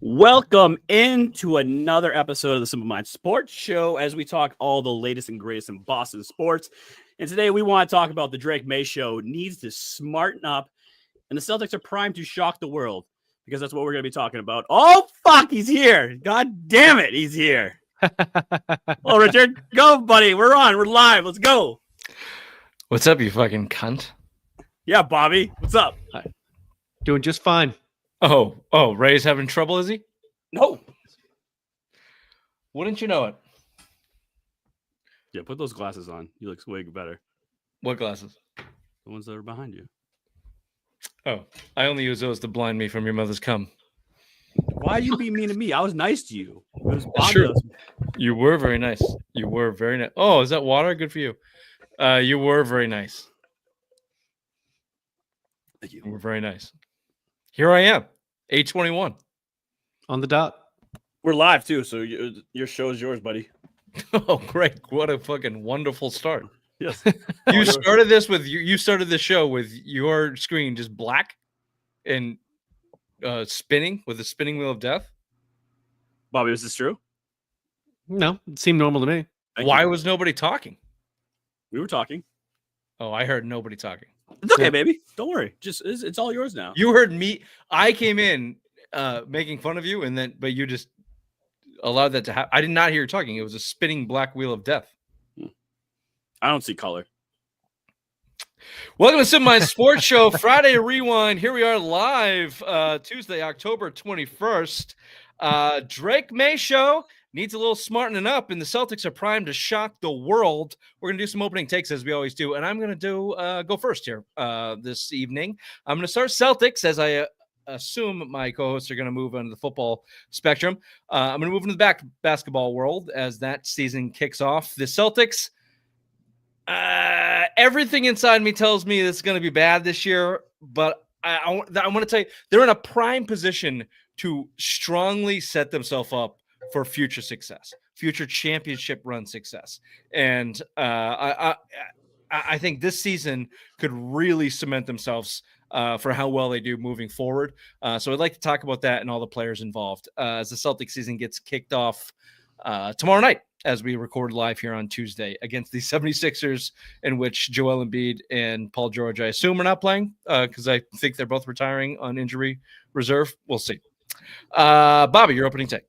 Welcome into another episode of the Simple Mind Sports Show as we talk all the latest and greatest in Boston sports. And today we want to talk about the Drake Maye show needs to smarten up, and the Celtics are primed to shock the world because that's what we're going to be talking about. Oh, fuck, he's here. God damn it, he's here. Well, Richard, go, buddy. We're on. We're live. Let's go. What's up, you fucking cunt? Yeah, Bobby. What's up? Hi. Doing just fine. Oh, Ray's having trouble, is he? No. Wouldn't you know it? Yeah, put those glasses on. You look way better. What glasses? The ones that are behind you. Oh, I only use those to blind me from your mother's cum. Why are you being mean to me? I was nice to you. It was That's true. You were very nice. You were very nice. Oh, is that water? Good for you. You were very nice. Thank you. You were very nice. Here I am, 8:21. On the dot. We're live too, so your show is yours, buddy. Oh, great! What a fucking wonderful start. Yes. You started this with you started the show with your screen just black and spinning with a spinning wheel of death. Bobby, was this true? No, it seemed normal to me. Why was nobody talking? We were talking. Oh, I heard nobody talking. It's okay, baby. Don't worry. It's all yours now. You heard me. I came in making fun of you, but you just allowed that to happen. I did not hear you talking. It was a spinning black wheel of death. I don't see color. Welcome to Simple Mind Sports Show, Friday Rewind. Here we are live, Tuesday, October 21st. Drake Maye show needs a little smartening up, and the Celtics are primed to shock the world. We're going to do some opening takes as we always do, and I'm going to go first here this evening. I'm going to start Celtics as I assume my co-hosts are going to move on to the football spectrum. I'm going to move into the basketball world as that season kicks off. The Celtics, everything inside me tells me it's going to be bad this year, but I want to tell you, they're in a prime position to strongly set themselves up for future success, future championship run success. And I think this season could really cement themselves for how well they do moving forward. So I'd like to talk about that and all the players involved as the Celtics season gets kicked off tomorrow night as we record live here on Tuesday against the 76ers, in which Joel Embiid and Paul George, I assume, are not playing because I think they're both retiring on injury reserve. We'll see. Bobby, your opening take.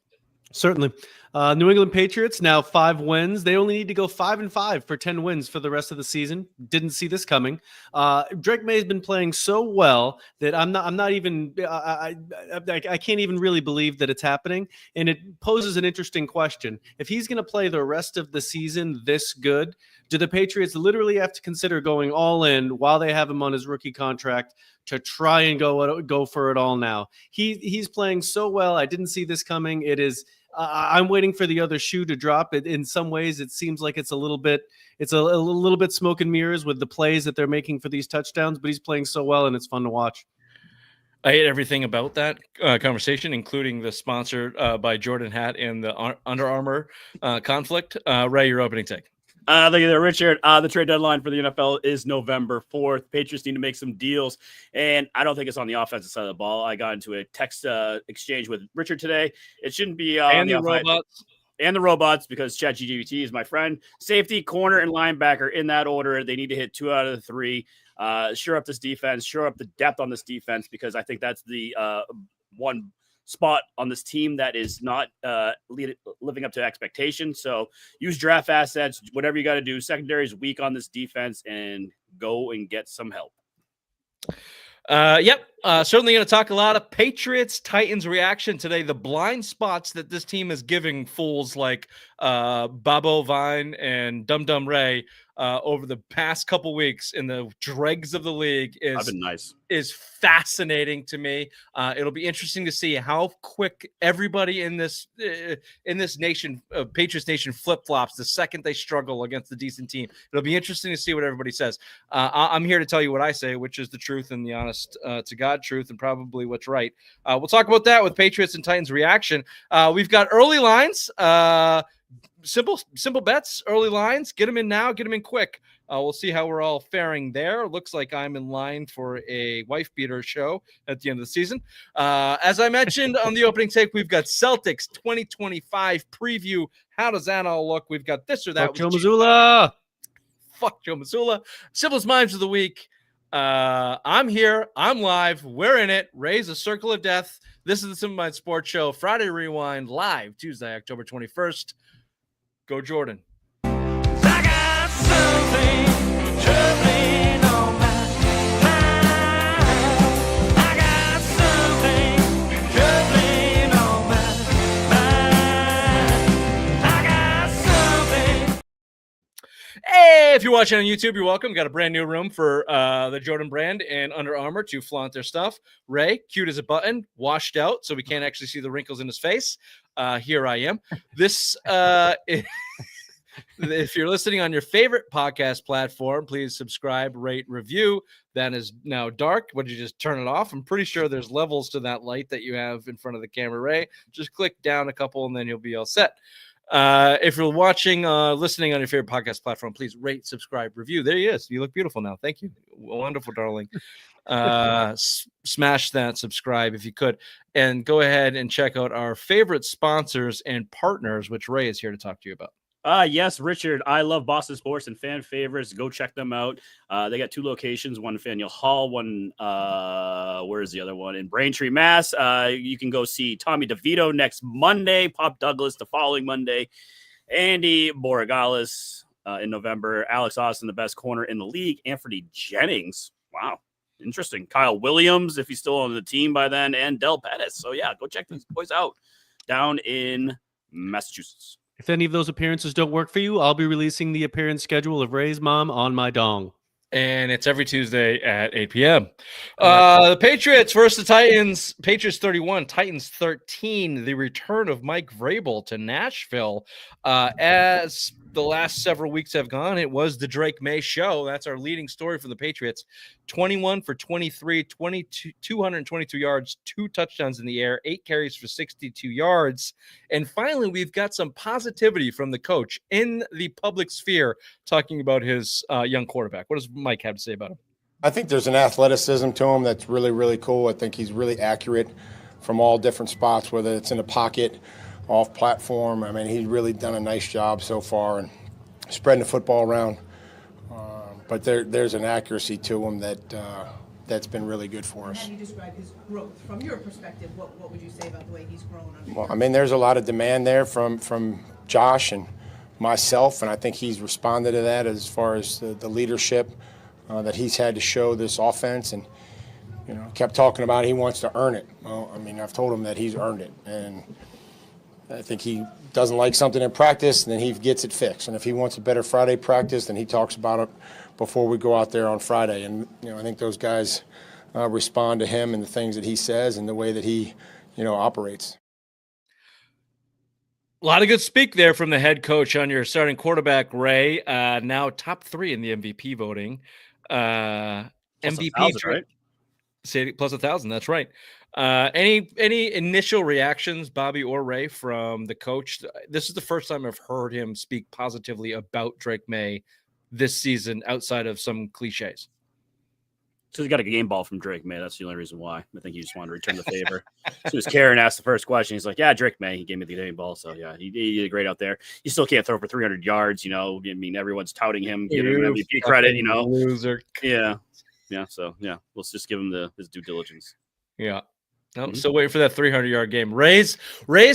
Certainly. New England Patriots now 5 wins. They only need to go 5-5 for 10 wins for the rest of the season. Didn't see this coming. Drake Maye has been playing so well that I'm not even I can't even really believe that it's happening. And it poses an interesting question. If he's going to play the rest of the season this good, do the Patriots literally have to consider going all in while they have him on his rookie contract to try and go for it all now? He's playing so well. I didn't see this coming. It is. I'm waiting for the other shoe to drop. In some ways, it seems like it's a little bit smoke and mirrors with the plays that they're making for these touchdowns. But he's playing so well, and it's fun to watch. I hate everything about that conversation, including the sponsor by Jordan hat and the Under Armour conflict. Ray, your opening take. Thank you there, Richard. The trade deadline for the NFL is November 4th. Patriots need to make some deals, and I don't think it's on the offensive side of the ball. I got into a text exchange with Richard today. It shouldn't be on the robots. And the robots, because ChatGPT is my friend. Safety, corner, and linebacker in that order. They need to hit 2 out of the 3. Shore up this defense, shore up the depth on this defense, because I think that's the one spot on this team that is not living up to expectations. So use draft assets, whatever you got to do. Secondary is weak on this defense, and go and get some help. Certainly going to talk a lot of Patriots Titans reaction today. The blind spots that this team is giving fools like Bobo Vine and Dum Dum Ray over the past couple weeks in the dregs of the league is fascinating to me. It'll be interesting to see how quick everybody in this nation, Patriots Nation, flip-flops the second they struggle against a decent team. It'll be interesting to see what everybody says. I'm here to tell you what I say, which is the truth and the honest to God truth and probably what's right. We'll talk about that with Patriots and Titans reaction. We've got early lines. simple bets, early lines. Get them in now, get them in quick. We'll see how we're all faring there. Looks like I'm in line for a wife beater show at the end of the season. As I mentioned on the opening take, we've got Celtics 2025 preview. How does that all look? We've got this or that. Joe Mazzulla. Fuck Joe Mazzulla. Simplest minds of the week. I'm here. I'm live. We're in it. Raise a circle of death. This is the Simple Minds Sports Show. Friday Rewind live Tuesday, October 21st. Go Jordan. I got something troubling on my mind. I got something troubling on my mind. I got something. Hey, if you're watching on YouTube, you're welcome. Got a brand new room for the Jordan brand and Under Armour to flaunt their stuff. Ray, cute as a button, washed out, so we can't actually see the wrinkles in his face. Here I am. This, if you're listening on your favorite podcast platform, please subscribe, rate, review. That is now dark. Would you just turn it off? I'm pretty sure there's levels to that light that you have in front of the camera, Ray. Just click down a couple and then you'll be all set. If you're watching, listening on your favorite podcast platform, please rate, subscribe, review. There he is. You look beautiful now. Thank you. Wonderful, darling. Smash that subscribe if you could, and go ahead and check out our favorite sponsors and partners, which Ray is here to talk to you about. Yes, Richard. I love Boston sports and fan favorites. Go check them out. They got 2 locations, one in Faneuil Hall, one where's the other one? In Braintree, Mass. You can go see Tommy DeVito next Monday, Pop Douglas the following Monday, Andy Borregales in November, Alex Austin, the best corner in the league, Anthony Jennings. Wow. Interesting. Kyle Williams, if he's still on the team by then, and Del Pettis. So, yeah, go check these boys out down in Massachusetts. If any of those appearances don't work for you, I'll be releasing the appearance schedule of Ray's mom on my dong. And it's every Tuesday at 8 p.m. The Patriots versus the Titans. Patriots 31, Titans 13. The return of Mike Vrabel to Nashville. As the last several weeks have gone, it was the Drake Maye show. That's our leading story for the Patriots. 21 for 23, 222 yards, 2 touchdowns in the air, 8 carries for 62 yards. And finally, we've got some positivity from the coach in the public sphere talking about his young quarterback. What does Mike have to say about him? I think there's an athleticism to him that's really, really cool. I think he's really accurate from all different spots, whether it's in the pocket, off platform. I mean, he's really done a nice job so far and spreading the football around. But there's an accuracy to him that's been really good for us. How do you describe his growth from your perspective? What would you say about the way he's grown? Well, I mean, there's a lot of demand there from Josh and myself, and I think he's responded to that as far as the leadership that he's had to show this offense, and kept talking about he wants to earn it. Well, I mean, I've told him that he's earned it, and I think he doesn't like something in practice, and then he gets it fixed. And if he wants a better Friday practice, then he talks about it before we go out there on Friday. And I think those guys respond to him and the things that he says and the way that he operates. A lot of good speak there from the head coach on your starting quarterback, Ray. Now top 3 in the MVP voting. Plus MVP 1,000, right? Say plus 1,000. That's right. Any initial reactions, Bobby or Ray, from the coach? This is the first time I've heard him speak positively about Drake Maye this season, outside of some cliches. So he got a game ball from Drake Maye. That's the only reason why. I think he just wanted to return the favor. As soon as Karen asked the first question, he's like, yeah, Drake Maye. He gave me the game ball. So, yeah, he did great out there. He still can't throw for 300 yards. I mean, everyone's touting him, giving him MVP credit, Loser. Yeah. Yeah. So, yeah, let's just give him his due diligence. Yeah. No, still waiting for that 300-yard game. Ray's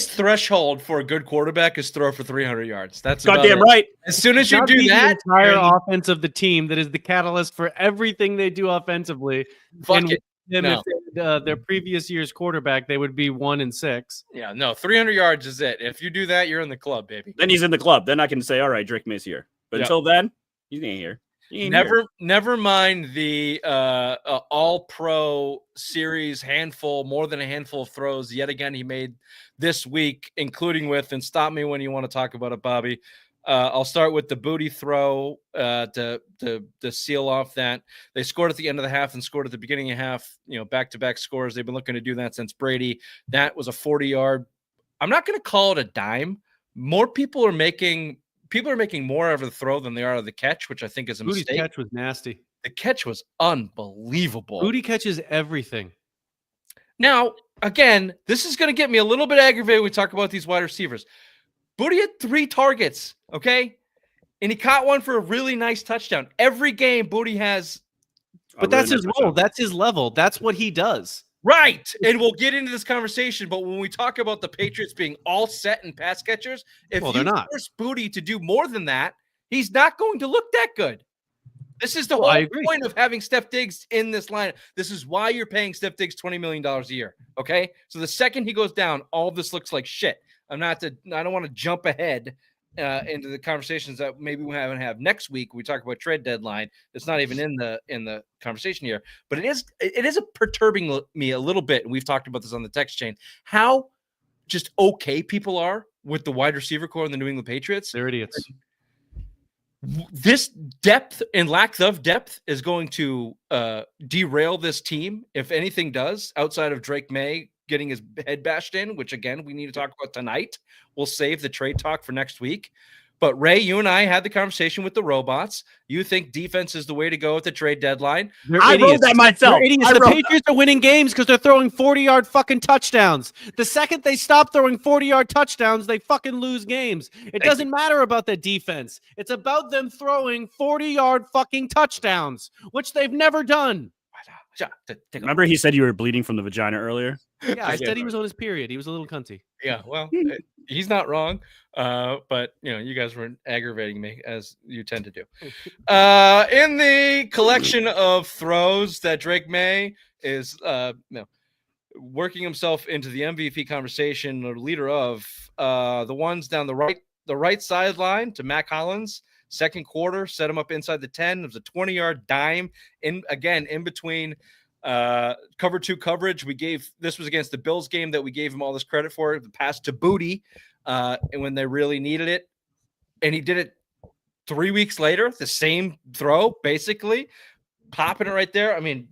threshold for a good quarterback is throw for 300 yards. That's goddamn right. As soon as you Not do be that, the entire offense of the team that is the catalyst for everything they do offensively. fuck it. Them, No. if their previous year's quarterback, they would be 1-6. Yeah, no, 300 yards is it. If you do that, you're in the club, baby. Then he's in the club. Then I can say, all right, Drake Maye's here. But Yeah. until then, he ain't here. He ain't here. Never mind the all-pro series more than a handful of throws. Yet again, he made this week, including with, and stop me when you want to talk about it, Bobby. I'll start with the Boutte throw to seal off that. They scored at the end of the half and scored at the beginning of half, back-to-back scores. They've been looking to do that since Brady. That was a 40-yard. I'm not going to call it a dime, more people are making more out of the throw than they are out of the catch, which I think is a Boutte's mistake. catch was nasty. The catch was unbelievable. Boutte catches everything. Now, again, this is going to get me a little bit aggravated when we talk about these wide receivers. Boutte had 3 targets, okay? And he caught one for a really nice touchdown. Every game, Boutte has. But that's his role. That's his level. That's what he does. Right. And we'll get into this conversation. But when we talk about the Patriots being all set and pass catchers, if Well, they're you not. force Boutte to do more than that, he's not going to look that good. This is the Well, I whole agree. point of having Steph Diggs in this line. This is why you're paying Steph Diggs $20 million a year. Okay. So the second he goes down, all of this looks like shit. I don't want to jump ahead into the conversations that maybe we haven't have next week. We talk about trade deadline. It's not even in the conversation here, but it is perturbing me a little bit. And we've talked about this on the text chain, how just okay people are with the wide receiver core in the New England Patriots. They're idiots. This depth and lack of depth is going to derail this team, if anything does, outside of Drake Maye getting his head bashed in, which, again, we need to talk about tonight. We'll save the trade talk for next week. But, Ray, you and I had the conversation with the robots. You think defense is the way to go at the trade deadline. I wrote that myself. They're idiots. The Patriots are winning games because they're throwing 40-yard fucking touchdowns. The second they stop throwing 40-yard touchdowns, they fucking lose games. It doesn't matter about the defense. It's about them throwing 40-yard fucking touchdowns, which they've never done. Remember he said you were bleeding from the vagina earlier? Yeah, I said he was on his period. He was a little cunty. Yeah, well, he's not wrong. But you guys were aggravating me, as you tend to do. In the collection of throws that Drake Maye is working himself into the MVP conversation, or leader of the ones down the right sideline to Mac Hollins. Second quarter, set him up inside the 10. It was a 20-yard dime in between cover 2 coverage. This was against the Bills game that we gave him all this credit for, the pass to Boutte, and when they really needed it. And he did it 3 weeks later, the same throw, basically popping it right there. I mean,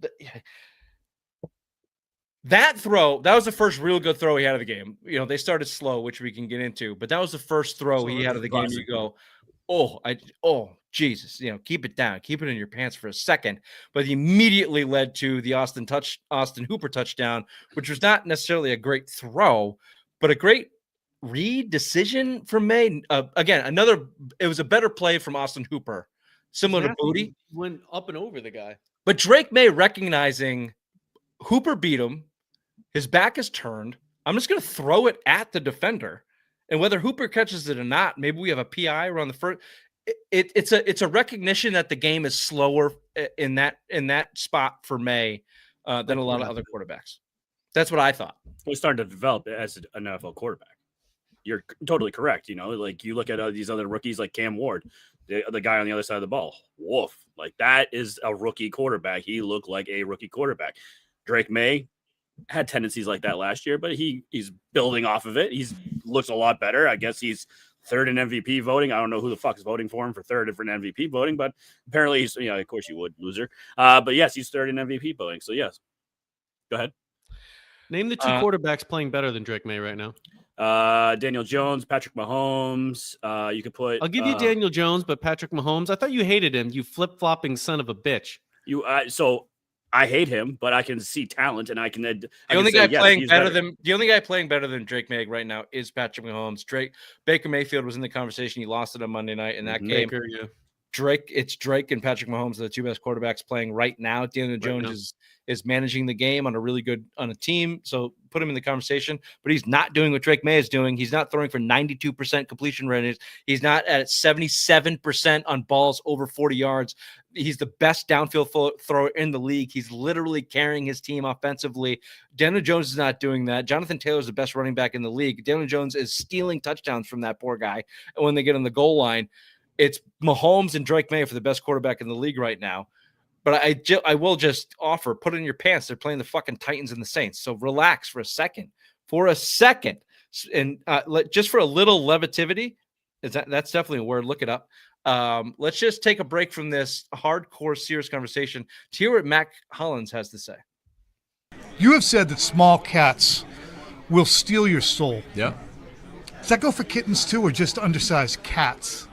that throw, that was the first real good throw he had of the game. They started slow, which we can get into, but that was the first throw he had of the game. You go, Jesus, keep it down, keep it in your pants for a second. But he immediately led to the Austin Hooper touchdown, which was not necessarily a great throw, but a great read decision from Maye. Again, it was a better play from Austin Hooper, similar to Boutte. Went up and over the guy. But Drake Maye recognizing Hooper beat him, his back is turned. I'm just going to throw it at the defender. And whether Hooper catches it or not, maybe we have a PI around the first. It's a recognition that the game is slower in that spot for Maye than a lot of other quarterbacks. That's what I thought. We're starting to develop as an NFL quarterback. You're totally correct. Like you look at these other rookies like Cam Ward, the guy on the other side of the ball. Woof. Like that is a rookie quarterback. He looked like a rookie quarterback. Drake Maye had tendencies like that last year, but he's building off of it. He's looks a lot better. I guess he's third in MVP voting. I don't know who the fuck is voting for him for third for an MVP voting, but apparently he's, of course you would, loser. But yes, he's third in MVP voting. So yes, go ahead. Name the 2 quarterbacks playing better than Drake Maye right now. Daniel Jones, Patrick Mahomes. You could put. I'll give you Daniel Jones, but Patrick Mahomes, I thought you hated him. You flip-flopping son of a bitch. So I hate him, but I can see talent, and I can. The only guy playing better than Drake Maye right now is Patrick Mahomes. Baker Mayfield was in the conversation. He lost it on Monday night in that game. Yeah. Drake and Patrick Mahomes are the 2 best quarterbacks playing right now. Daniel Jones is managing the game on a team, so put him in the conversation. But he's not doing what Drake Maye is doing. He's not throwing for 92% completion rate. He's not at 77% on balls over 40 yards. He's the best downfield thrower in the league. He's literally carrying his team offensively. Daniel Jones is not doing that. Jonathan Taylor is the best running back in the league. Daniel Jones is stealing touchdowns from that poor guy. And when they get on the goal line, it's Mahomes and Drake Maye for the best quarterback in the league right now. But I will just offer, put it in your pants. They're playing the fucking Titans and the Saints. So relax for a second. And just for a little levitativity, that's definitely a word. Look it up. Let's just take a break from this hardcore, serious conversation to hear what Mac Hollins has to say. You have said that small cats will steal your soul. Yeah. Does that go for kittens too, or just undersized cats?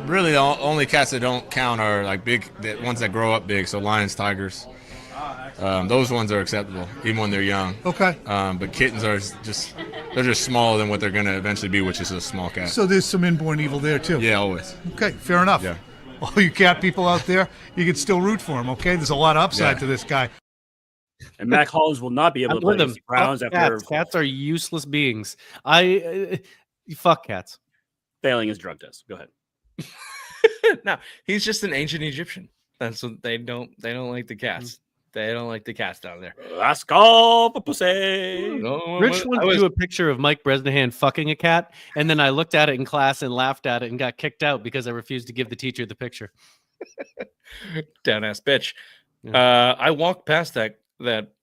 Really, the only cats that don't count are like big, the ones that grow up big. So lions, tigers, those ones are acceptable even when they're young. Okay. But kittens are they're just smaller than what they're going to eventually be, which is a small cat. So there's some inborn evil there too. Yeah, always. Okay, fair enough. Yeah. All you cat people out there, you can still root for him. Okay, there's a lot of upside Yeah. to this guy. And Mac Hollins will not be able I'm to play with against them. the Browns Fuck after cats. Cats are useless beings. Fuck cats. failing his drug test. Go ahead. No, he's just an ancient Egyptian. That's what they don't like the cats. They don't like the cats down there. Let's go for pussy. No, Rich I once was- drew a picture of Mike Bresnahan fucking a cat, and then I looked at it in class and laughed at it and got kicked out because I refused to give the teacher the picture. down ass bitch. Yeah. I walked past that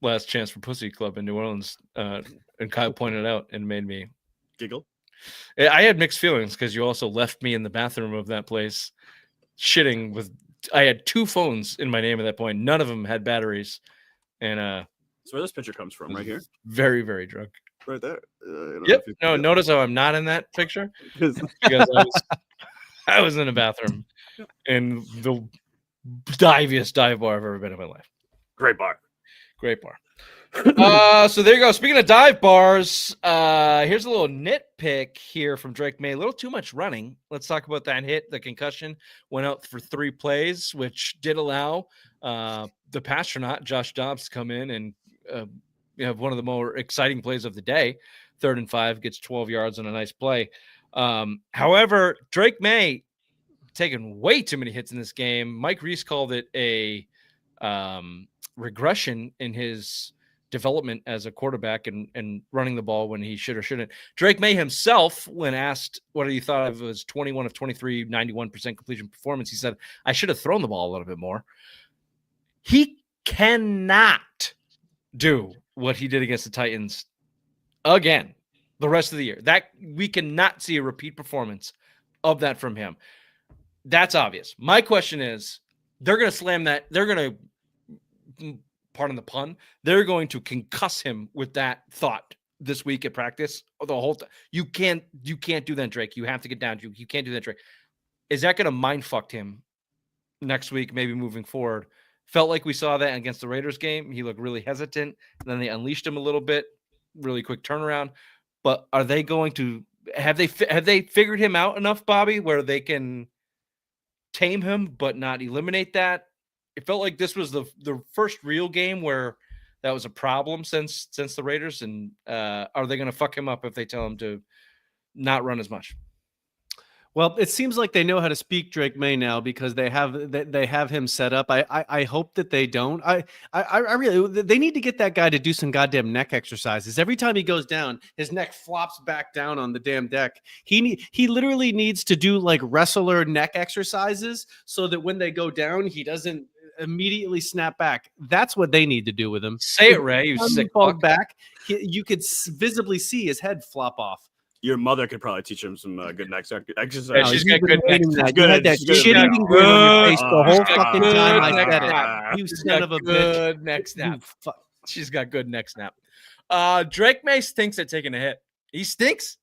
last chance for pussy club in New Orleans, and Kyle pointed it out and made me. Giggle. I had mixed feelings because you also left me in the bathroom of that place, shitting with. I had 2 phones in my name at that point. None of them had batteries, and That's where this picture comes from, right here. very, very drunk. Right there. Yep. No, notice how I'm not in that picture because I was in a bathroom in the diviest dive bar I've ever been in my life. Great bar. Great bar. So there you go. Speaking of dive bars, here's a little nitpick here from Drake Maye. A little too much running. Let's talk about that hit. The concussion went out for 3 plays, which did allow the Patronaut, Josh Dobbs, to come in and have one of the more exciting plays of the day. 3rd and 5, gets 12 yards on a nice play. However, Drake Maye taking way too many hits in this game. Mike Reese called it a regression in his development as a quarterback and running the ball when he should or shouldn't. Drake Maye himself, when asked what he thought of his 21 of 23, 91% completion performance, he said, I should have thrown the ball a little bit more. He cannot do what he did against the Titans again the rest of the year. That we cannot see a repeat performance of that from him. That's obvious. My question is, they're going to slam that. They're going to, pardon the pun, they're going to concuss him with that thought this week at practice. The whole time. You can't do that, Drake. You have to get down. You can't do that, Drake. Is that going to mind fuck him next week, maybe moving forward? Felt like we saw that against the Raiders game. He looked really hesitant. And then they unleashed him a little bit. Really quick turnaround. But are they going to have they figured him out enough, Bobby, where they can tame him but not eliminate that? It felt like this was the first real game where that was a problem since the Raiders. And are they going to fuck him up if they tell him to not run as much? Well, it seems like they know how to speak Drake Maye now because they have him set up. I hope that they don't. I really, they need to get that guy to do some goddamn neck exercises. Every time he goes down, his neck flops back down on the damn deck. He literally needs to do like wrestler neck exercises so that when they go down, he doesn't immediately snap back. That's what they need to do with him. Say it, Ray. You sick fuck. Back, you could visibly see his head flop off. Your mother could probably teach him some good neck exercise. Yeah, she's got good neck. You had that shit-eating grin on your face the whole fucking time I said it. You She's son got of a good bitch. neck snap. You fuck. She's got good neck snap. Drake Maye stinks at taking a hit. He stinks.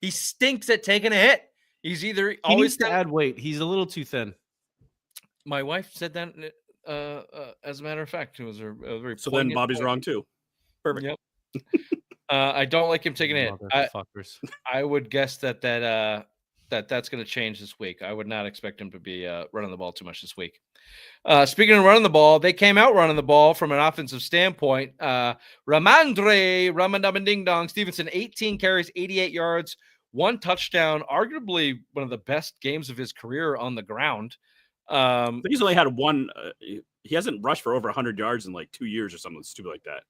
He stinks at taking a hit. He's either He always needs to add weight. He's a little too thin. My wife said that as a matter of fact. It was a very So then poignant Bobby's point. wrong too. Perfect. Yep. I don't like him taking a hit. Motherfuckers. I would guess that's going to change this week. I would not expect him to be running the ball too much this week. Speaking of running the ball, they came out running the ball from an offensive standpoint. Ramadam Ding Dong Stevenson, 18 carries, 88 yards, 1 touchdown, arguably one of the best games of his career on the ground. I think he's only had one. He hasn't rushed for over 100 yards in like 2 years or something stupid like that.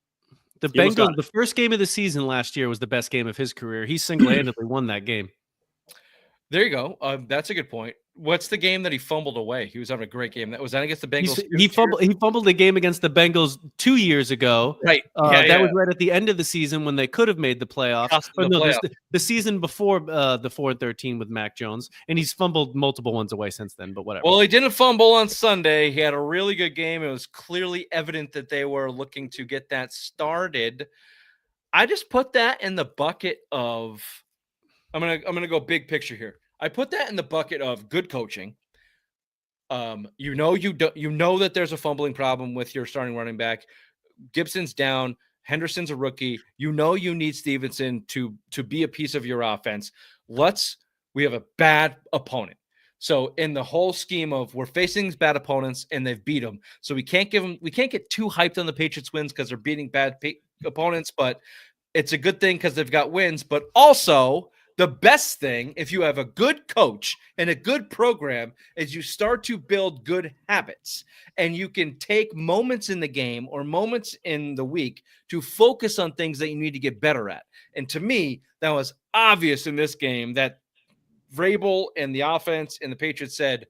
The He almost got Bengals, it. the first game of the season last year was the best game of his career. He single-handedly won that game. There you go. That's a good point. What's the game that he fumbled away? He was having a great game. That was that against the Bengals. He fumbled the game against the Bengals 2 years ago. Right. That was right at the end of the season when they could have made the playoffs. Cost them Or the no, playoff. the season before the 4-13 with Mac Jones, and he's fumbled multiple ones away since then. But whatever. Well, he didn't fumble on Sunday. He had a really good game. It was clearly evident that they were looking to get that started. I just put that in the bucket of I'm gonna go big picture here. I put that in the bucket of good coaching. You know that there's a fumbling problem with your starting running back. Gibson's down. Henderson's a rookie. You know you need Stevenson to be a piece of your offense. We have a bad opponent. So in the whole scheme of we're facing these bad opponents and they've beat them, so we can't get too hyped on the Patriots wins because they're beating bad opponents, but it's a good thing because they've got wins. But also the best thing, if you have a good coach and a good program, is you start to build good habits, and you can take moments in the game or moments in the week to focus on things that you need to get better at. And to me, that was obvious in this game that Vrabel and the offense and the Patriots said,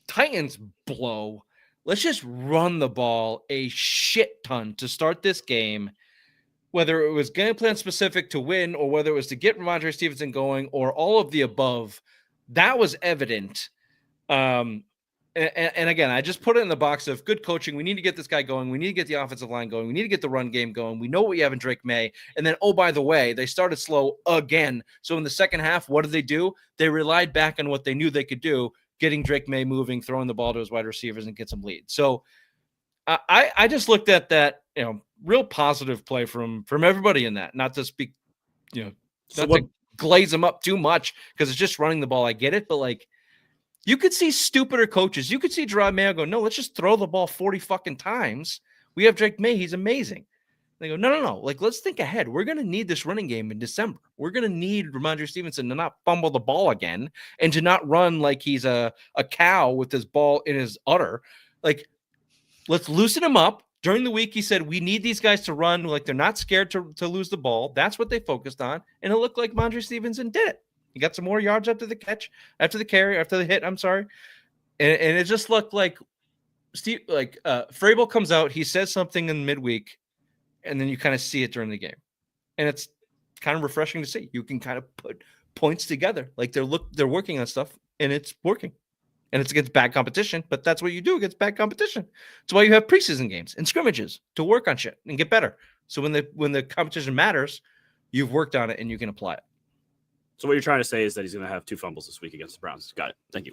Titans blow. Let's just run the ball a shit ton to start this game, whether it was game plan specific to win or whether it was to get Ramondre Stevenson going or all of the above. That was evident. And again, I just put it in the box of good coaching. We need to get this guy going. We need to get the offensive line going. We need to get the run game going. We know what we have in Drake Maye. And then, oh, by the way, they started slow again. So in the second half, what did they do? They relied back on what they knew they could do, getting Drake Maye moving, throwing the ball to his wide receivers and get some lead. So I just looked at that, real positive play from everybody in that, not to speak, to glaze them up too much because it's just running the ball. I get it. But like, you could see stupider coaches. You could see Drake Maye go, no, let's just throw the ball 40 fucking times. We have Drake Maye. He's amazing. They go, no. Like, let's think ahead. We're going to need this running game in December. We're going to need Ramondre Stevenson to not fumble the ball again and to not run like he's a cow with his ball in his udder. Like, let's loosen him up. During the week, he said, we need these guys to run like they're not scared to lose the ball. That's what they focused on. And it looked like Ramondre Stevenson did it. He got some more yards after the catch, after the carry, after the hit. I'm sorry. And it just looked like Vrabel comes out. He says something in midweek, and then you kind of see it during the game. And it's kind of refreshing to see. You can kind of put points together. Like they're working on stuff, and it's working. And it's against bad competition, but that's what you do against bad competition. That's why you have preseason games and scrimmages to work on shit and get better. So when the competition matters, you've worked on it and you can apply it. So what you're trying to say is that he's going to have 2 fumbles this week against the Browns. Got it. Thank you.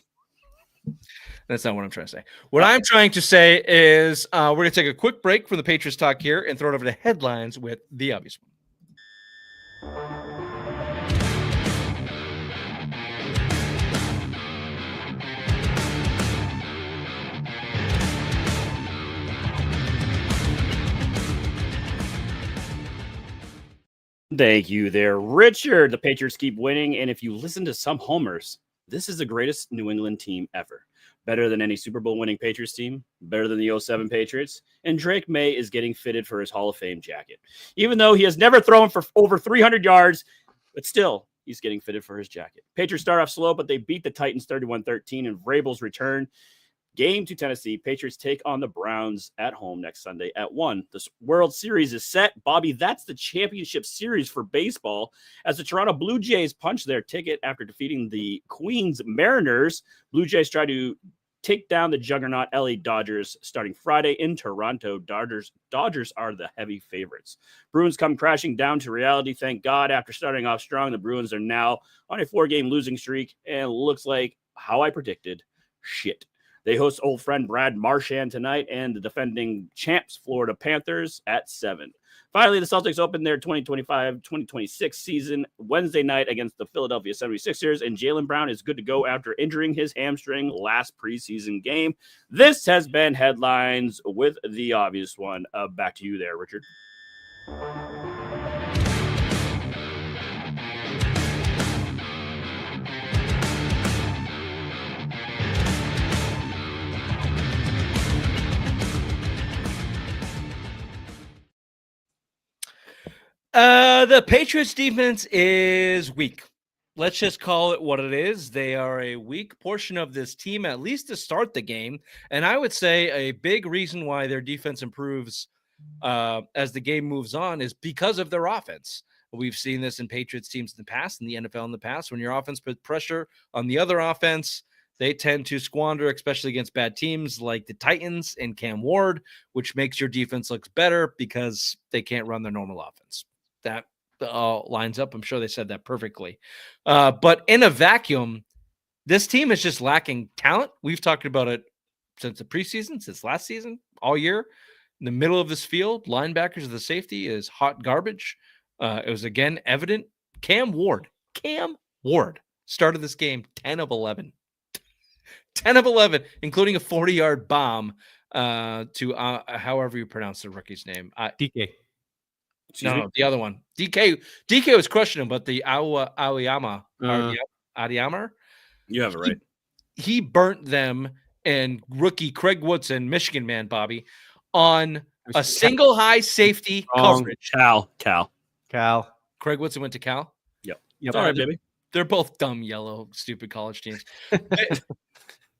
That's not what I'm trying to say. What I'm trying to say is we're going to take a quick break from the Patriots talk here and throw it over to headlines with the obvious one. Thank you there, Richard. The Patriots keep winning, and if you listen to some homers, this is the greatest New England team ever. Better than any Super Bowl winning Patriots team, better than the 07 Patriots, and Drake Maye is getting fitted for his Hall of Fame jacket. Even though he has never thrown for over 300 yards, but still, he's getting fitted for his jacket. Patriots start off slow, but they beat the Titans 31-13 in Vrabel's return game to Tennessee. Patriots take on the Browns at home next Sunday at 1. The World Series is set. Bobby, that's the championship series for baseball as the Toronto Blue Jays punch their ticket after defeating the Queens Mariners. Blue Jays try to take down the juggernaut LA Dodgers starting Friday in Toronto. Dodgers are the heavy favorites. Bruins come crashing down to reality. Thank God. After starting off strong, the Bruins are now on a 4-game losing streak and looks like, how I predicted, shit. They host old friend Brad Marchand tonight and the defending champs Florida Panthers at 7. Finally, the Celtics open their 2025-2026 season Wednesday night against the Philadelphia 76ers, and Jaylen Brown is good to go after injuring his hamstring last preseason game. This has been Headlines with the obvious one. Back to you there, Richard. The Patriots defense is weak. Let's just call it what it is. They are a weak portion of this team, at least to start the game. And I would say a big reason why their defense improves as the game moves on is because of their offense. We've seen this in Patriots teams in the past, in the NFL in the past. When your offense puts pressure on the other offense, they tend to squander, especially against bad teams like the Titans and Cam Ward, which makes your defense look better because they can't run their normal offense. That lines up. I'm sure they said that perfectly. But in a vacuum, this team is just lacking talent. We've talked about it since the preseason, since last season, all year. In the middle of this field, linebackers of the safety is hot garbage. It was again evident. Cam Ward started this game 10 of 11. 10 of 11, including a 40-yard bomb to however you pronounce the rookie's name. DK. No, the other one. DK was crushing him, but the Aoyama, Adiyamar, You have it right. he burnt them and rookie Craig Woodson, Michigan man, Bobby, on a single high safety coverage. Cal. Craig Woodson went to Cal. Yep. Yep. All right, baby. They're both dumb, yellow, stupid college teams.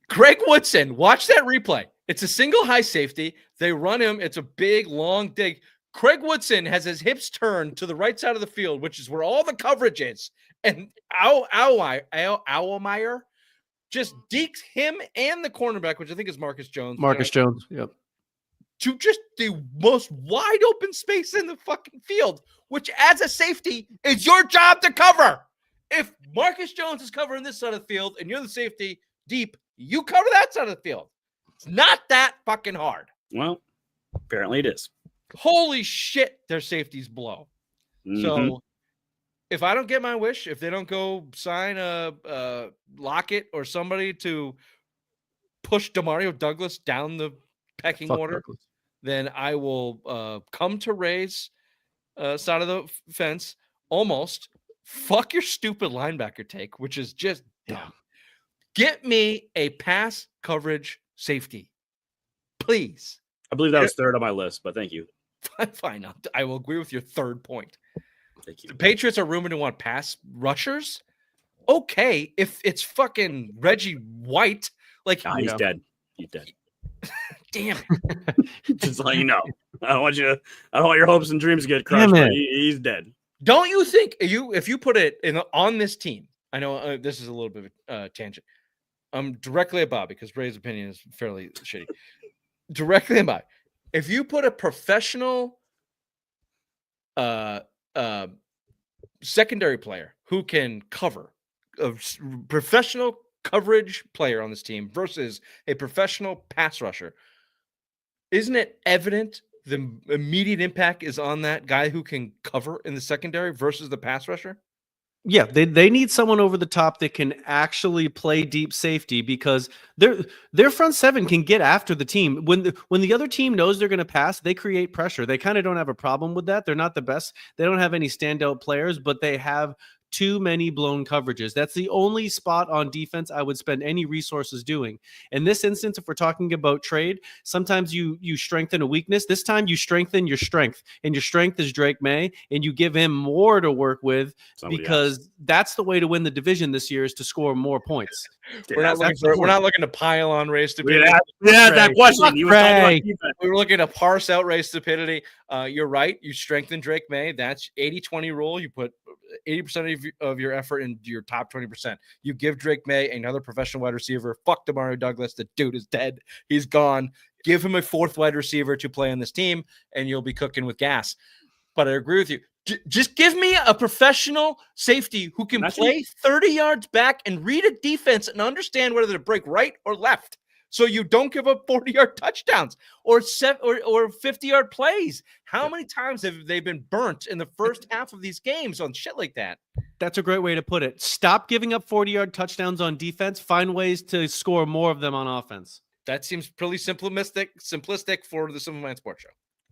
Craig Woodson, watch that replay. It's a single high safety. They run him. It's a big, long dig. Craig Woodson has his hips turned to the right side of the field, which is where all the coverage is. And Auermeyer just dekes him and the cornerback, which I think is Marcus Jones. Jones. Yep. To just the most wide open space in the fucking field, which as a safety is your job to cover. If Marcus Jones is covering this side of the field and you're the safety deep, you cover that side of the field. It's not that fucking hard. Well, apparently it is. Holy shit, their safeties blow. Mhm. So if I don't get my wish, if they don't go sign a Lockett or somebody to push Demario Douglas down the pecking order, then I will come to Ray's side of the fence almost. Fuck your stupid linebacker take, which is just dumb. Get me a pass coverage safety, please. I believe that was third on my list, but thank you. Fine. I will agree with your third point. Thank you. The Patriots are rumored to want pass rushers. Okay, if it's fucking Reggie White, like Nah, he's dead. He's dead. damn it. Just let you know. I don't want your hopes and dreams to get crushed. But he's dead. Don't you think if you put it on this team? I know this is a little bit of a tangent. Directly at Bob because Ray's opinion is fairly shitty. Directly at Bob. If you put a professional secondary player who can cover, a professional coverage player on this team versus a professional pass rusher, isn't it evident the immediate impact is on that guy who can cover in the secondary versus the pass rusher? Yeah, they need someone over the top that can actually play deep safety because their front seven can get after the team. When the other team knows they're going to pass, they create pressure. They kind of don't have a problem with that. They're not the best. They don't have any standout players, but they have too many blown coverages. That's the only spot on defense I would spend any resources doing. In this instance, if we're talking about trade, sometimes you strengthen a weakness. This time you strengthen your strength, and your strength is Drake Maye, and you give him more to work with because that's the way to win the division this year is to score more points. We're not looking to pile on Ray's stupidity. That question. You were talking about defense. We were looking to parse out Ray's stupidity. You're right. You strengthen Drake Maye. That's 80-20 rule. You put 80% of your effort into your top 20%. You give Drake Maye another professional wide receiver. Fuck Demario Douglas. The dude is dead. He's gone. Give him a fourth wide receiver to play on this team, and you'll be cooking with gas. But I agree with you. Just give me a professional safety who can play 30 yards back and read a defense and understand whether to break right or left. So you don't give up 40-yard touchdowns or 50-yard plays. How many times have they been burnt in the first half of these games on shit like that? That's a great way to put it. Stop giving up 40-yard touchdowns on defense. Find ways to score more of them on offense. That seems pretty simplistic for the Simple Man Sports Show.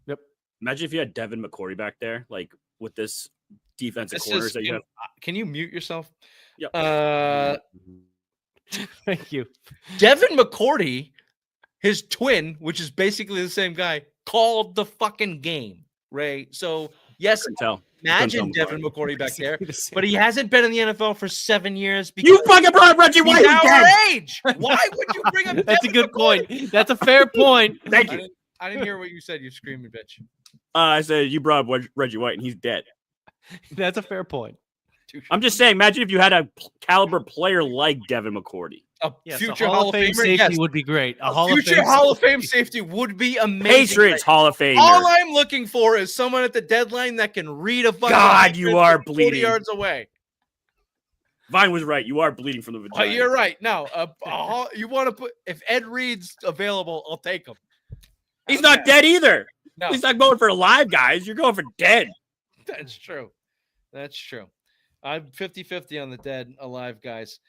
Yep. Imagine if you had Devin McCourty back there, like with this defensive quarters that you have. Can you mute yourself? Yep. Thank you. Devin McCourty, his twin, which is basically the same guy, called the fucking game, Ray. So, yes, imagine Devin McCourty back there, but he hasn't been in the NFL for 7 years. You fucking brought up Reggie White. He's our age. Why would you bring up That's a good point. That's a fair point. Thank you. I didn't hear what you said, you screaming bitch. I said you brought up Reggie White, and he's dead. That's a fair point. I'm just saying, imagine if you had a caliber player like Devin McCourty. A Yes, future a Hall of Fame Famer, safety yes. would be great. A future Hall of Fame safety would be amazing. Patriots Hall of Famer. All I'm looking for is someone at the deadline that can read a fucking God, you defense are from 40 bleeding. yards away. Vine was right. You are bleeding from the vagina. Oh, you're right. No, you want to put if Ed Reed's available, I'll take him. He's not dead either. No, He's not going for alive guys. You're going for dead. that's true. That's true. I'm 50-50 on the dead alive guys.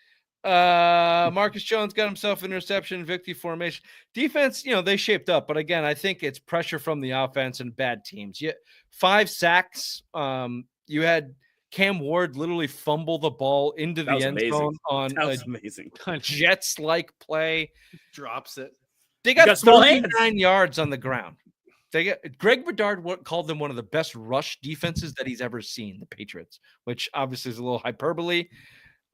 Marcus Jones got himself an interception, victory formation. Defense, they shaped up, but again, I think it's pressure from the offense and bad teams. 5 sacks. You had Cam Ward literally fumble the ball into the end zone on That a was amazing. Jets-like play. Drops it. They got got small 39 yards on the ground. Greg Bedard called them one of the best rush defenses that he's ever seen, the Patriots, which obviously is a little hyperbole.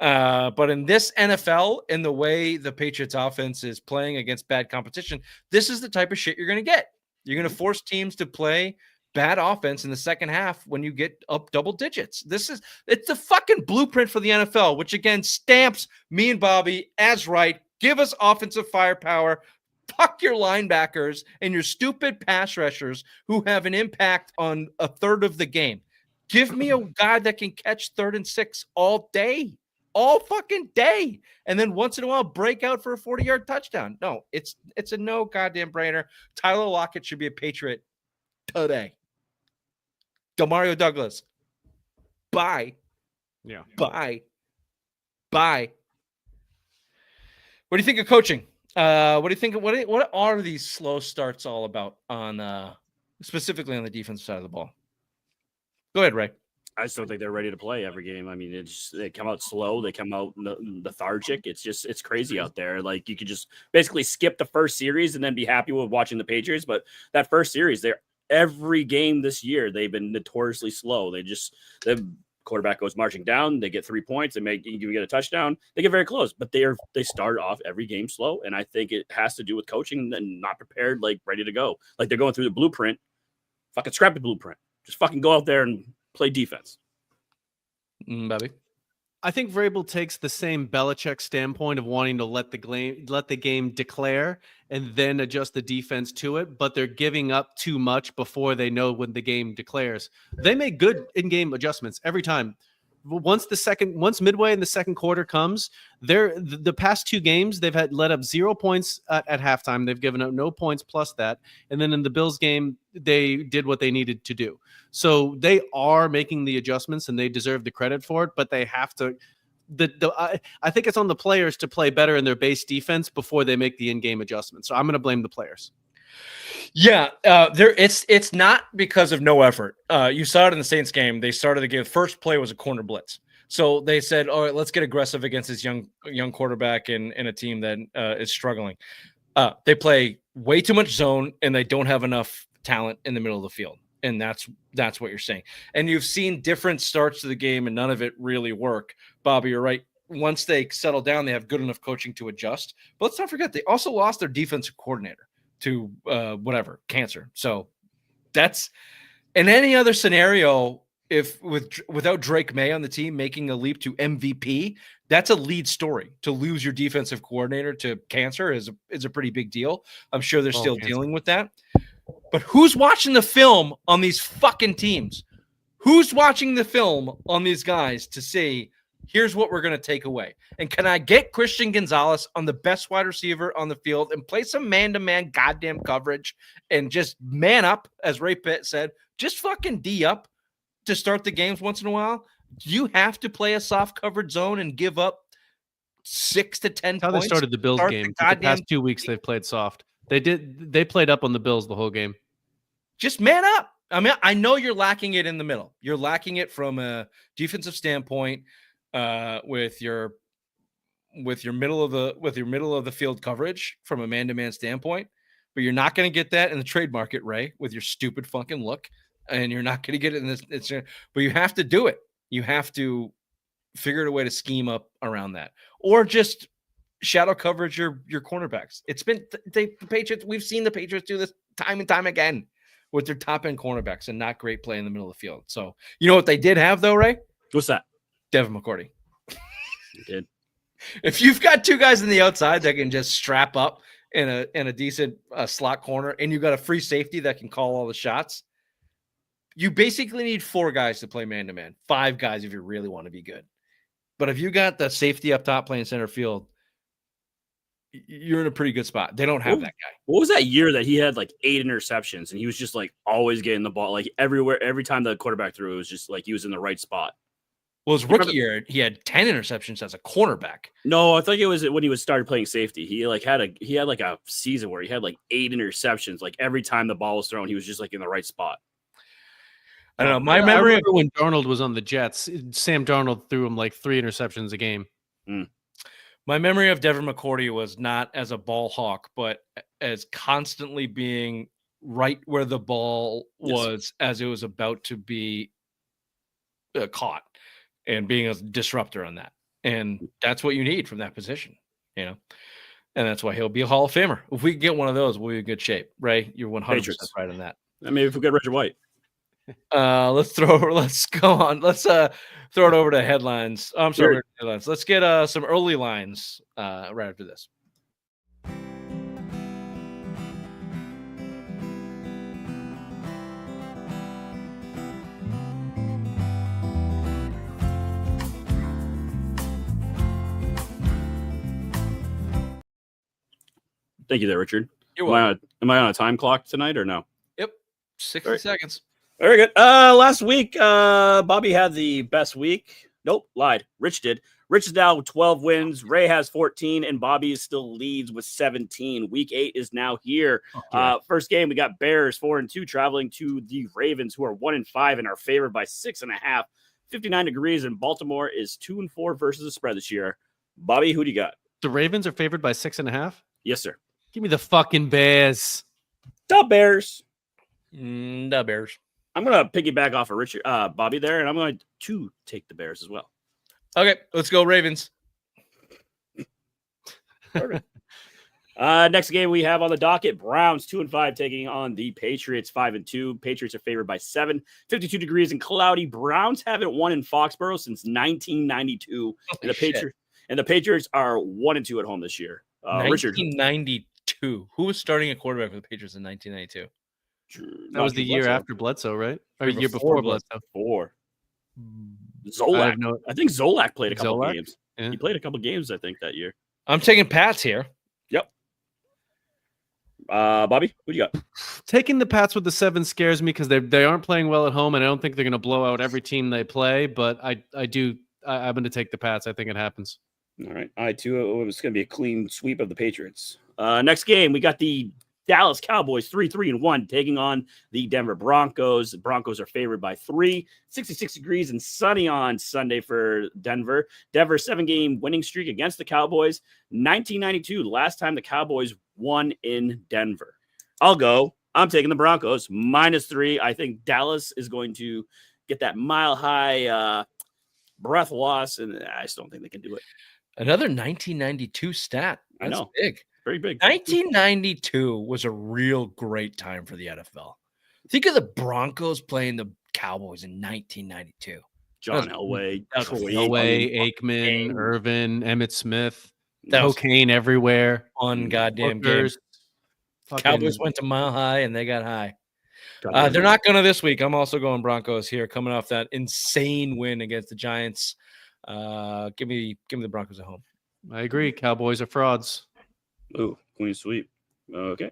But in this NFL, in the way the Patriots offense is playing against bad competition, this is the type of shit you're going to get. You're going to force teams to play bad offense in the second half when you get up double digits. It's the fucking blueprint for the NFL, which again stamps me and Bobby as right. Give us offensive firepower. Fuck your linebackers and your stupid pass rushers who have an impact on a third of the game. Give me a guy that can catch 3rd and 6 all day. All fucking day, and then once in a while break out for a 40-yard touchdown. No, it's a no goddamn brainer. Tyler Lockett should be a Patriot today. Demario Douglas, bye. Yeah, bye. What do you think of coaching? What do you think? What are these slow starts all about on specifically on the defensive side of the ball? Go ahead, Ray. I just don't think they're ready to play every game. I mean, they come out slow. They come out lethargic. It's crazy out there. Like you could just basically skip the first series and then be happy with watching the Patriots. But that first series, every game this year, they've been notoriously slow. The quarterback goes marching down. They get 3 points. You get a touchdown. They get very close, but they start off every game slow. And I think it has to do with coaching and not prepared, like ready to go. Like they're going through the blueprint. Fucking scrap the blueprint. Just fucking go out there and play defense. Bobby. I think Vrabel takes the same Belichick standpoint of wanting to let the game declare and then adjust the defense to it, but they're giving up too much before they know when the game declares. They make good in-game adjustments every time. Once midway in the second quarter comes, the past 2 games they've had let up 0 points at halftime. They've given up no points plus that, and then in the Bills game they did what they needed to do. So they are making the adjustments, and they deserve the credit for it. But they have to. I think it's on the players to play better in their base defense before they make the in-game adjustments. So I'm going to blame the players. Yeah, it's not because of no effort. You saw it in the Saints game. They started the game. First play was a corner blitz. So they said, all right, let's get aggressive against this young quarterback in a team that is struggling. They play way too much zone, and they don't have enough talent in the middle of the field. And that's what you're saying. And you've seen different starts to the game, and none of it really work. Bobby, you're right. Once they settle down, they have good enough coaching to adjust. But let's not forget, they also lost their defensive coordinator to cancer. So that's in any other scenario, if without Drake Maye on the team making a leap to MVP, that's a lead story. To lose your defensive coordinator to cancer is a pretty big deal. I'm sure they're still dealing with that. But who's watching the film on these fucking teams? Who's watching the film on these guys to see, here's what we're going to take away? And can I get Christian Gonzalez on the best wide receiver on the field and play some man-to-man goddamn coverage and just man up, as Ray Pitt said, just fucking D up to start the games once in a while? You have to play a soft covered zone and give up 6 to 10 That's how points. they started the Bills game. The past 2 weeks they've played soft. They played up on the Bills the whole game. Just man up. I mean, I know you're lacking it in the middle. You're lacking it from a defensive standpoint with your middle of the field coverage from a man-to-man standpoint, but you're not going to get that in the trade market, Ray, with your stupid fucking look, and you're not going to get it in this. But you have to do it. You have to figure out a way to scheme up around that, or just shadow coverage your cornerbacks. It's been the Patriots. We've seen the Patriots do this time and time again with their top end cornerbacks and not great play in the middle of the field. So you know what they did have though, Ray? What's that? Devin McCourty. He did. If you've got two guys on the outside that can just strap up in a decent slot corner, and you've got a free safety that can call all the shots, you basically need 4 guys to play man to man. 5 guys if you really want to be good. But if you got the safety up top playing center field, you're in a pretty good spot. They don't have that guy. What was that year that he had like 8 interceptions and he was just like always getting the ball like everywhere? Every time the quarterback threw, it was just like he was in the right spot. Well, his rookie year, he had 10 interceptions as a cornerback. No, I think it was when he was started playing safety. He had like a season where he had like 8 interceptions. Like every time the ball was thrown, he was just like in the right spot. I don't know. My I memory remember when Darnold was on the Jets, Sam Darnold threw him like 3 interceptions a game. My memory of Devin McCourty was not as a ball hawk, but as constantly being right where the ball was as it was about to be caught, and being a disruptor on that. And that's what you need from that position, you know? And that's why he'll be a Hall of Famer. If we can get one of those, we'll be in good shape. Ray, you're 100% right on that. I mean, if we get Richard White. Let's go on. Let's throw it over to headlines. I'm sorry, headlines. Let's get some early lines right after this. Thank you there, Richard. You're Am welcome. I on a time clock tonight or no? Yep. 60 seconds. Very good. Last week, Bobby had the best week. Nope, lied. Rich did. Rich is now 12 wins. Ray has 14, and Bobby still leads with 17. Week 8 is now here. First game, we got Bears 4-2 traveling to the Ravens, who are 1-5 and are favored by 6.5. 59 degrees, and Baltimore is 2-4 versus the spread this year. Bobby, who do you got? The Ravens are favored by 6.5. Yes, sir. Give me the fucking Bears. The Bears. The Bears. I'm gonna piggyback off of Richard, Bobby there, and I'm going to take the Bears as well. Okay, let's go Ravens. Next game we have on the docket: Browns 2-5 taking on the Patriots 5-2. Patriots are favored by 7. 52 degrees and cloudy. Browns haven't won in Foxborough since 1992, and the Patriots are 1-2 at home this year. Richard, 1992. Who was starting a quarterback for the Patriots in 1992? That was the year after Bledsoe, right? Or year before Bledsoe. Zolak. I think Zolak played a couple Zolak? games. Yeah. He played a couple games, I think, that year. I'm taking Pats here. Yep. Bobby, what do you got? Taking the Pats with the 7 scares me because they aren't playing well at home, and I don't think they're going to blow out every team they play. But I'm going to take the Pats. I think it happens. All right. I too. It's going to be a clean sweep of the Patriots. Next game, we got the Dallas Cowboys 3-1 taking on the Denver Broncos. The Broncos are favored by 3. 66 degrees and sunny on Sunday for Denver. Denver 7-game winning streak against the Cowboys. 1992, the last time the Cowboys won in Denver. I'm taking the Broncos -3. I think Dallas is going to get that mile-high breath loss, and I just don't think they can do it. Another 1992 stat. That's I know. big. Very big. 1992 was a real great time for the NFL. Think of the Broncos playing the Cowboys in 1992. John Elway, Troy Elway, Aikman, Irvin, Emmitt Smith, That was cocaine everywhere. Fun goddamn game. Hookers. Cowboys went to mile high and they got high. Goddamn. They're not going to this week. I'm also going Broncos here, coming off that insane win against the Giants. Give me the Broncos at home. I agree. Cowboys are frauds. Ooh, clean sweep. Okay.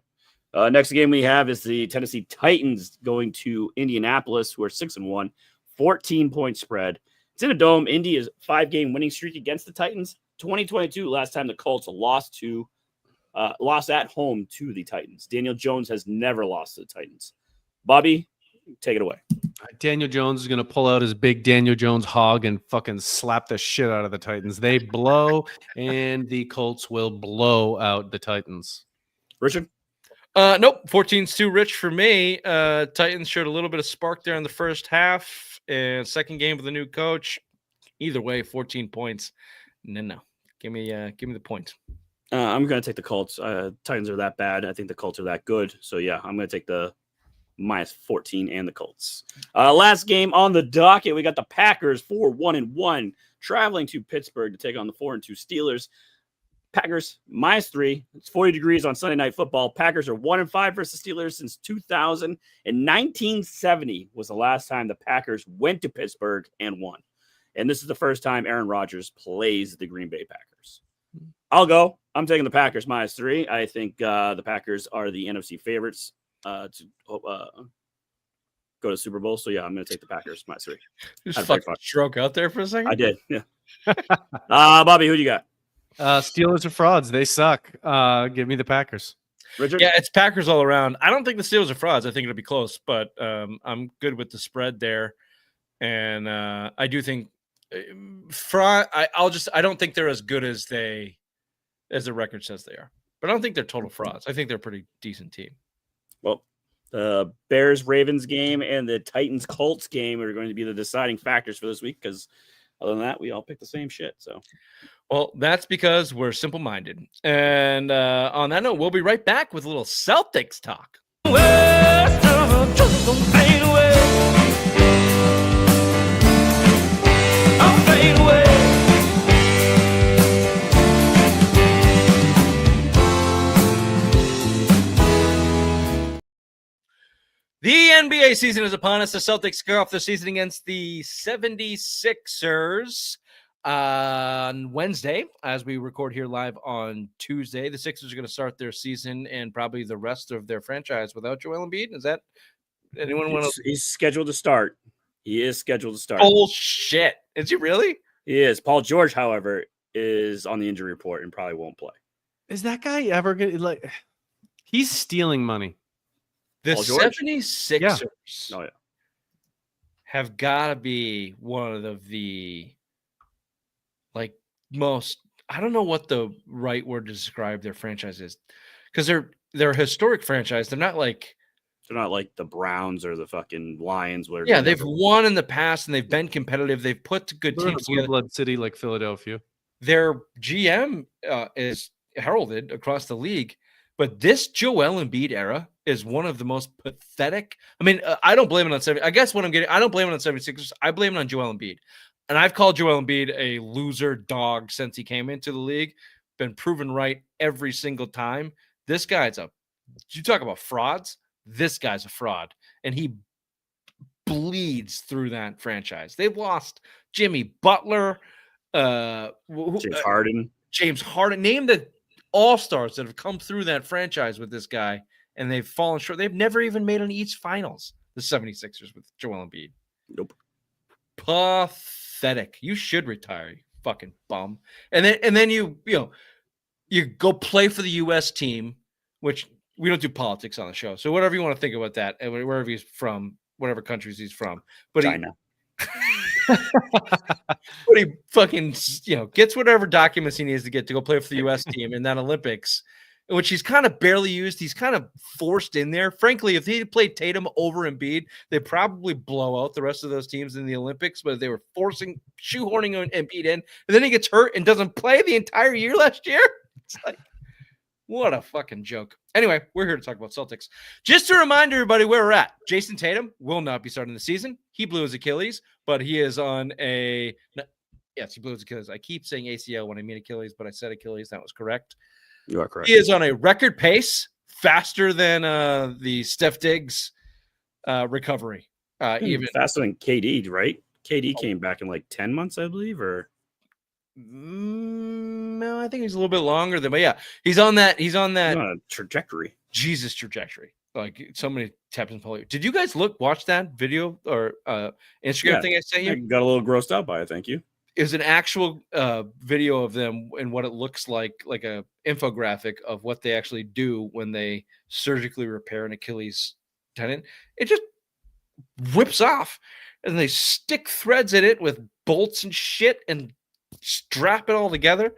Next game we have is the Tennessee Titans going to Indianapolis, who are 6-1, 14-point spread. It's in a dome. Indy is 5-game winning streak against the Titans. 2022, last time the Colts lost at home to the Titans. Daniel Jones has never lost to the Titans. Bobby, take it away. Daniel Jones is going to pull out his big Daniel Jones hog and fucking slap the shit out of the Titans. They blow, and the Colts will blow out the Titans. Richard? Nope. 14's too rich for me. Titans showed a little bit of spark there in the first half, and second game with a new coach. Either way, 14 points. No. Give me the points. I'm going to take the Colts. Titans are that bad. I think the Colts are that good. So, yeah, I'm going to take the -14, and the Colts. Last game on the docket, we got the Packers 4-1-1 traveling to Pittsburgh to take on the 4-2 Steelers. Packers -3. It's 40 degrees on Sunday Night Football. Packers are 1-5 versus Steelers since 2000. And 1970 was the last time the Packers went to Pittsburgh and won. And this is the first time Aaron Rodgers plays the Green Bay Packers. I'll go. I'm taking the Packers -3. I think the Packers are the NFC favorites to go to Super Bowl. So, yeah, I'm going to take the Packers -3. Just fucking stroke out there for a second. I did. Yeah. Bobby, who do you got? Steelers are frauds. They suck. Give me the Packers. Richard? Yeah, it's Packers all around. I don't think the Steelers are frauds. I think it'll be close, but I'm good with the spread there. And I do think I don't think they're as good as the record says they are. But I don't think they're total frauds. I think they're a pretty decent team. Well, the Bears-Ravens game and the Titans-Colts game are going to be the deciding factors for this week because other than that, we all pick the same shit. So, well, that's because we're simple-minded. And on that note, we'll be right back with a little Celtics talk. The NBA season is upon us. The Celtics kick off the season against the 76ers on Wednesday, as we record here live on Tuesday. The Sixers are going to start their season and probably the rest of their franchise without Joel Embiid. Is that anyone want to? He's scheduled to start. He is scheduled to start. Bullshit. Is he really? He is. Paul George, however, is on the injury report and probably won't play. Is that guy ever going to he's stealing money. The Paul George? 76ers Oh, yeah. have got to be one of the most, I don't know what the right word to describe their franchise is, because they're a historic franchise. They're not like the Browns or the fucking Lions. Where they've won in the past and they've been competitive. They've put good teams together. Blood city like Philadelphia. Their GM is heralded across the league, but this Joel Embiid era is one of the most pathetic. I mean, I don't blame it on 70. I guess what I'm getting, I don't blame it on 76ers. I blame it on Joel Embiid. And I've called Joel Embiid a loser dog since he came into the league. Been proven right every single time. This guy's you talk about frauds. This guy's a fraud. And he bleeds through that franchise. They've lost Jimmy Butler, James Harden. James Harden. Name the all-stars that have come through that franchise with this guy, and they've fallen short. They've never even made an East Finals, the 76ers with Joel Embiid. Nope. Pathetic. You should retire, you fucking bum. And then you go play for the U.S. team, which we don't do politics on the show. So whatever you want to think about that, and wherever he's from, whatever countries he's from. But China. But he fucking, gets whatever documents he needs to get to go play for the U.S. team in that Olympics, which he's kind of barely used. He's kind of forced in there. Frankly, if he played Tatum over Embiid, they'd probably blow out the rest of those teams in the Olympics, but they were shoehorning Embiid in, and then he gets hurt and doesn't play the entire year last year. It's like, what a fucking joke. Anyway, we're here to talk about Celtics. Just to remind everybody where we're at. Jason Tatum will not be starting the season. He blew his Achilles, but he is on yes, he blew his Achilles. I keep saying ACL when I mean Achilles, but I said Achilles. That was correct. You are correct. He is on a record pace, faster than the Steph Diggs recovery. Even faster than KD, right? KD came back in like 10 months, I believe, or no, I think he's a little bit longer than, but yeah, he's on that trajectory. Jesus trajectory. Like so many taps and poly. Did you guys watch that video or Instagram thing I sent you? I got a little grossed out by it. Thank you. It was an actual video of them and what it looks like a infographic of what they actually do when they surgically repair an Achilles tendon. It just whips off, and they stick threads in it with bolts and shit and strap it all together.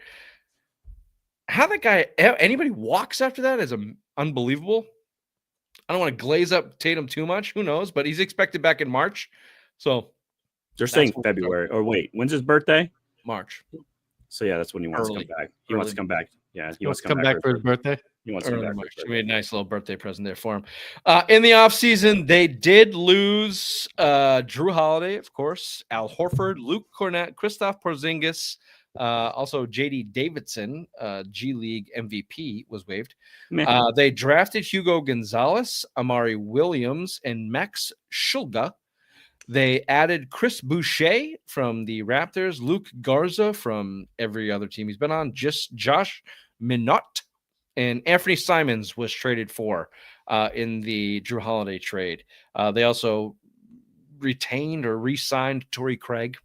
How that guy, anybody walks after that is unbelievable. I don't want to glaze up Tatum too much. Who knows? But he's expected back in March. So they're saying February. Or wait, when's his birthday? March. So yeah, that's when he wants to come back. He wants to come back Yeah, he He wants wants to come back for his birthday. He wants to come Early back. March. Should be a nice little birthday present there for him. In the offseason, they did lose Drew Holiday, of course, Al Horford, Luke Cornett, Kristaps Porzingis, also JD Davidson, G League MVP, was waived. Meh. They drafted Hugo Gonzalez, Amari Williams, and Max Shulga. They added Chris Boucher from the Raptors, Luke Garza from every other team he's been on, just Josh Minot, and Anthony Simons was traded for in the Drew Holiday trade. They also retained or re-signed Torrey Craig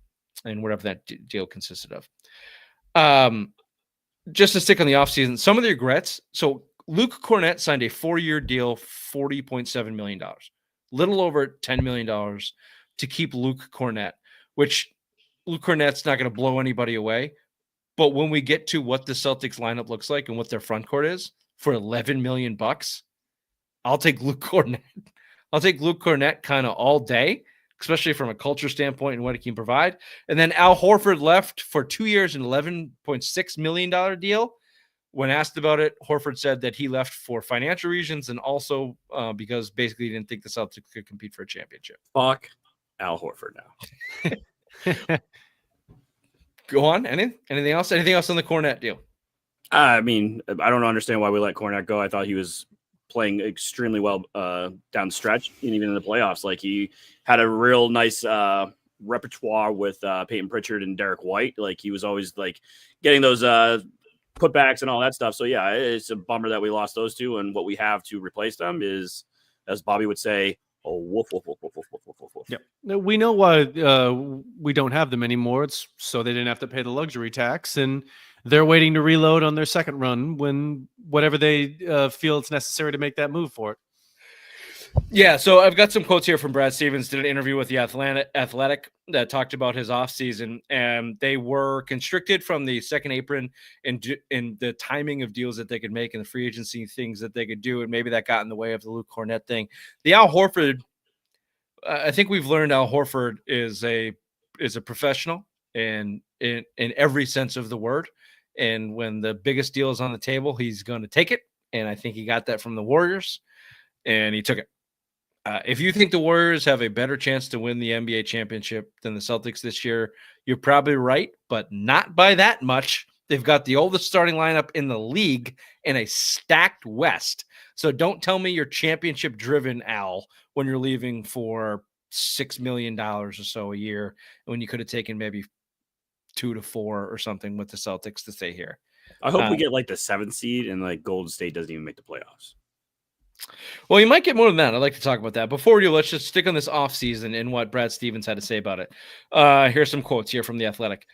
and whatever that deal consisted of. Just to stick on the offseason, some of the regrets. So Luke Cornett signed a 4-year deal, $40.7 million, little over $10 million to keep Luke Cornett, which Luke Cornett's not going to blow anybody away. But when we get to what the Celtics lineup looks like and what their front court is for $11 million, I'll take Luke Cornett. I'll take Luke Cornett kind of all day, especially from a culture standpoint and what he can provide. And then Al Horford left for 2 years and $11.6 million deal. When asked about it, Horford said that he left for financial reasons and also because basically he didn't think the Celtics could compete for a championship. Fuck Al Horford now. Go on. Anything else? Anything else on the Cornett deal? I mean, I don't understand why we let Cornett go. I thought he was playing extremely well down the stretch, and even in the playoffs. Like, he had a real nice repertoire with Peyton Pritchard and Derek White. Like, he was always like getting those putbacks and all that stuff. So yeah, it's a bummer that we lost those two, and what we have to replace them is, as Bobby would say, oh, woof, woof, woof, woof, woof, woof, woof, woof. Yep. We know why we don't have them anymore. It's so they didn't have to pay the luxury tax, and they're waiting to reload on their second run when whatever they feel it's necessary to make that move for it. Yeah, so I've got some quotes here from Brad Stevens. Did an interview with the Athletic that talked about his offseason, and they were constricted from the second apron in the timing of deals that they could make and the free agency things that they could do, and maybe that got in the way of the Luke Cornett thing. The Al Horford, I think we've learned Al Horford is a professional and in every sense of the word. And when the biggest deal is on the table, he's going to take it. And I think he got that from the Warriors, and he took it. If you think the Warriors have a better chance to win the NBA championship than the Celtics this year, you're probably right, but not by that much. They've got the oldest starting lineup in the league in a stacked West. So don't tell me you're championship driven, Al, when you're leaving for $6 million or so a year, when you could have taken maybe 2 to 4 or something with the Celtics to stay here. I hope we get like the 7th seed and like Golden State doesn't even make the playoffs. Well, you might get more than that. I'd like to talk about that. Before we do, let's just stick on this offseason and what Brad Stevens had to say about it. Here's some quotes here from The Athletic.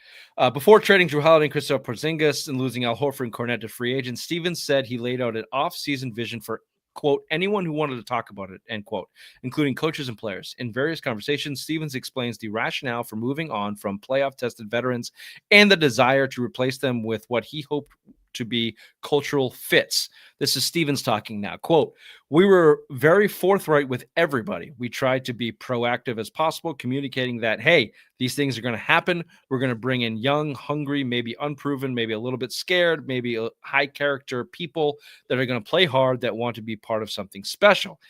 Before trading Drew Holiday and Kristaps Porzingis and losing Al Horford and Cornett to free agents, Stevens said he laid out an offseason vision for, quote, anyone who wanted to talk about it, end quote, including coaches and players. In various conversations, Stevens explains the rationale for moving on from playoff-tested veterans and the desire to replace them with what he hoped to be cultural fits. This is Stevens talking now. Quote, we were very forthright with everybody. We tried to be proactive as possible, communicating that, hey, these things are going to happen. We're going to bring in young, hungry, maybe unproven, maybe a little bit scared, maybe high character people that are going to play hard, that want to be part of something special.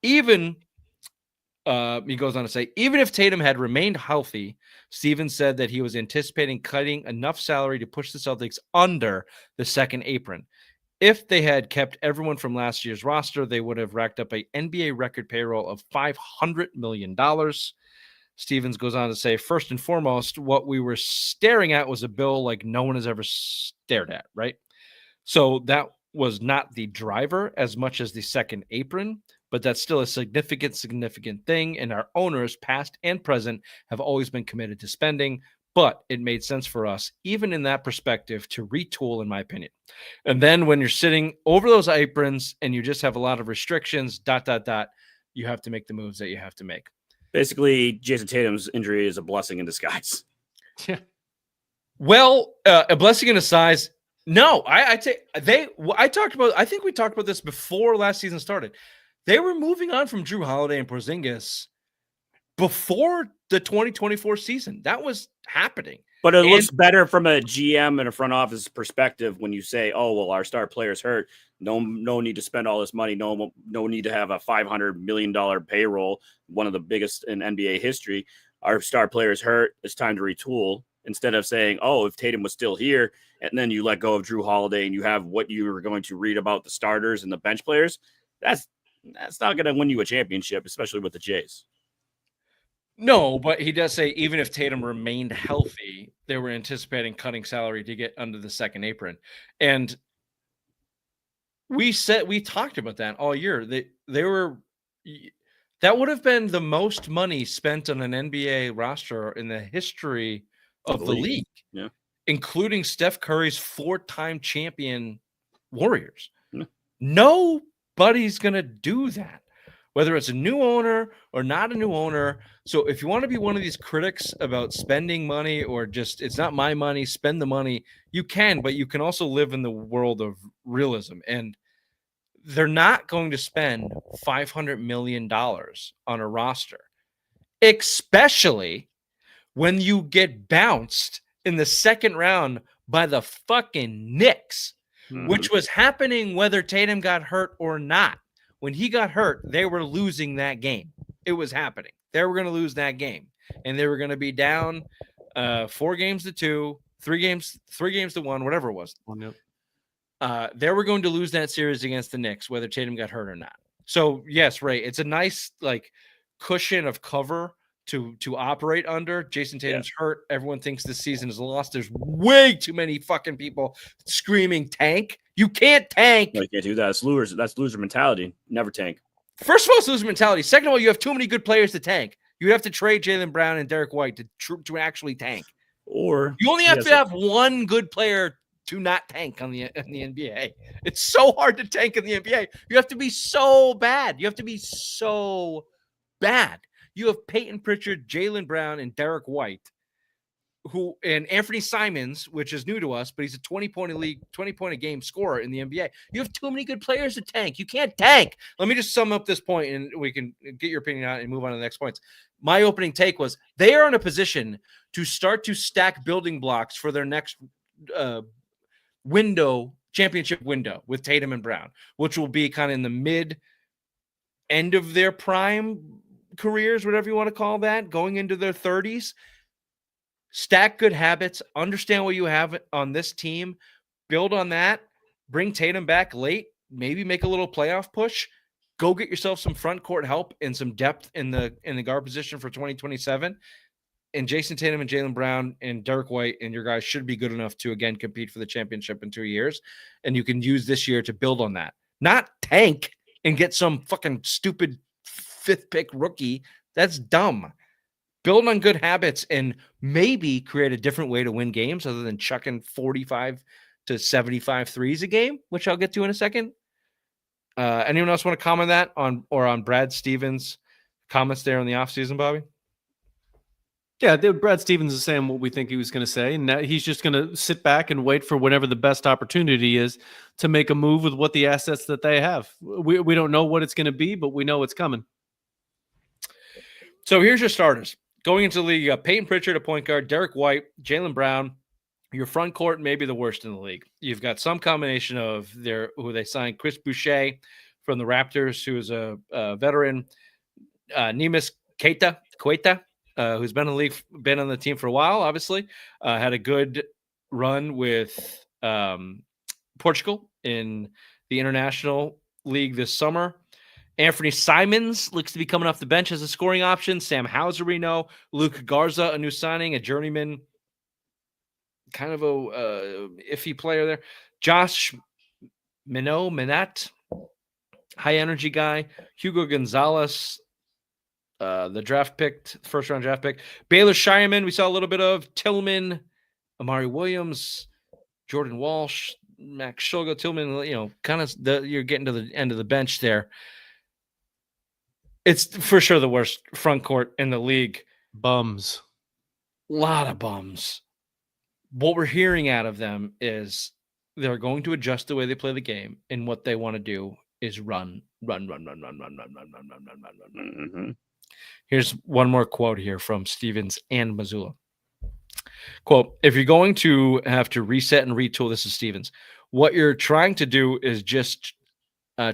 Even he goes on to say, even if Tatum had remained healthy, Stevens said that he was anticipating cutting enough salary to push the Celtics under the second apron. If they had kept everyone from last year's roster, they would have racked up an NBA record payroll of $500 million. Stevens goes on to say, first and foremost, what we were staring at was a bill like no one has ever stared at, right? So that was not the driver as much as the second apron, but that's still a significant thing. And our owners, past and present, have always been committed to spending. But it made sense for us, even in that perspective, to retool, in my opinion. And then when you're sitting over those aprons and you just have a lot of restrictions, you have to make the moves that you have to make. Basically, Jason Tatum's injury is a blessing in disguise. Yeah. Well, a blessing in disguise. No, I talked about. I think we talked about this before last season started. They were moving on from Drew Holiday and Porzingis before the 2024 season. That was happening. But it And- looks better from a GM and a front office perspective when you say, "Oh, well, our star player's hurt. No need to spend all this money. No need to have a $500 million payroll, one of the biggest in NBA history. Our star player's hurt. It's time to retool." Instead of saying, "Oh, if Tatum was still here," and then you let go of Drew Holiday and you have what you were going to read about the starters and the bench players, that's not going to win you a championship, especially with the Jays. No, but he does say even if Tatum remained healthy, they were anticipating cutting salary to get under the second apron. And we talked about that all year. That would have been the most money spent on an NBA roster in the history of the league. Yeah. Including Steph Curry's 4-time champion Warriors. Yeah. Nobody's going to do that. Whether it's a new owner or not a new owner. So if you want to be one of these critics about spending money or just it's not my money, spend the money, you can, but you can also live in the world of realism. And they're not going to spend $500 million on a roster, especially when you get bounced in the second round by the fucking Knicks, which was happening whether Tatum got hurt or not. When he got hurt, they were losing that game. It was happening. They were going to lose that game, and they were going to be down 4-2, 3-1, whatever it was. They were going to lose that series against the Knicks, whether Tatum got hurt or not. So yes, Ray, it's a nice cushion of cover to operate under. Jason Tatum's hurt. Everyone thinks this season is lost. There's way too many fucking people screaming tank. You can't tank. No, you can't do that. That's loser mentality. Never tank. First of all, it's loser mentality. Second of all, you have too many good players to tank. You have to trade Jaylen Brown and Derek White to actually tank. Or you only have to have one good player to not tank in the NBA. It's so hard to tank in the NBA. You have to be so bad. You have Peyton Pritchard, Jaylen Brown, and Derek White, and Anthony Simons, which is new to us, but he's a 20-point a game scorer in the NBA. You have too many good players to tank. You can't tank. Let me just sum up this point, and we can get your opinion on it and move on to the next points. My opening take was they are in a position to start to stack building blocks for their next championship window with Tatum and Brown, which will be kind of in the end of their prime careers, whatever you want to call that, going into their 30s. Stack good habits, understand what you have on this team, build on that, bring Tatum back late, maybe make a little playoff push, go get yourself some front court help and some depth in the guard position for 2027. And Jason Tatum and Jaylen Brown and Derek White and your guys should be good enough to, again, compete for the championship in 2 years. And you can use this year to build on that. Not tank and get some fucking stupid 5th pick rookie. That's dumb. Build on good habits and maybe create a different way to win games other than chucking 45 to 75 threes a game, which I'll get to in a second. Anyone else want to comment on Brad Stevens' comments there in the offseason, Bobby? Yeah, Brad Stevens is saying what we think he was going to say, and that he's just going to sit back and wait for whenever the best opportunity is to make a move with what the assets that they have. We don't know what it's going to be, but we know it's coming. So here's your starters. Going into the league, you got Peyton Pritchard, a point guard, Derek White, Jaylen Brown. Your front court may be the worst in the league. You've got some combination of who they signed, Chris Boucher from the Raptors, who is a veteran, Neemias Queta, who's been in the league, been on the team for a while, obviously. Had a good run with Portugal in the International League this summer. Anthony Simons looks to be coming off the bench as a scoring option. Sam Hauser, we know. Luke Garza, a new signing, a journeyman, kind of a iffy player there. Josh Minot, high energy guy. Hugo Gonzalez, the first round draft pick. Baylor Shireman, we saw a little bit of. Tillman, Amari Williams, Jordan Walsh, Max Shulga, Tillman, you're getting to the end of the bench there. It's for sure the worst front court in the league. Bums. A lot of bums. What we're hearing out of them is they're going to adjust the way they play the game, and what they want to do is run. Here's one more quote here from Stevens and Mazzulla. Quote, if you're going to have to reset and retool, this is Stevens, what you're trying to do is just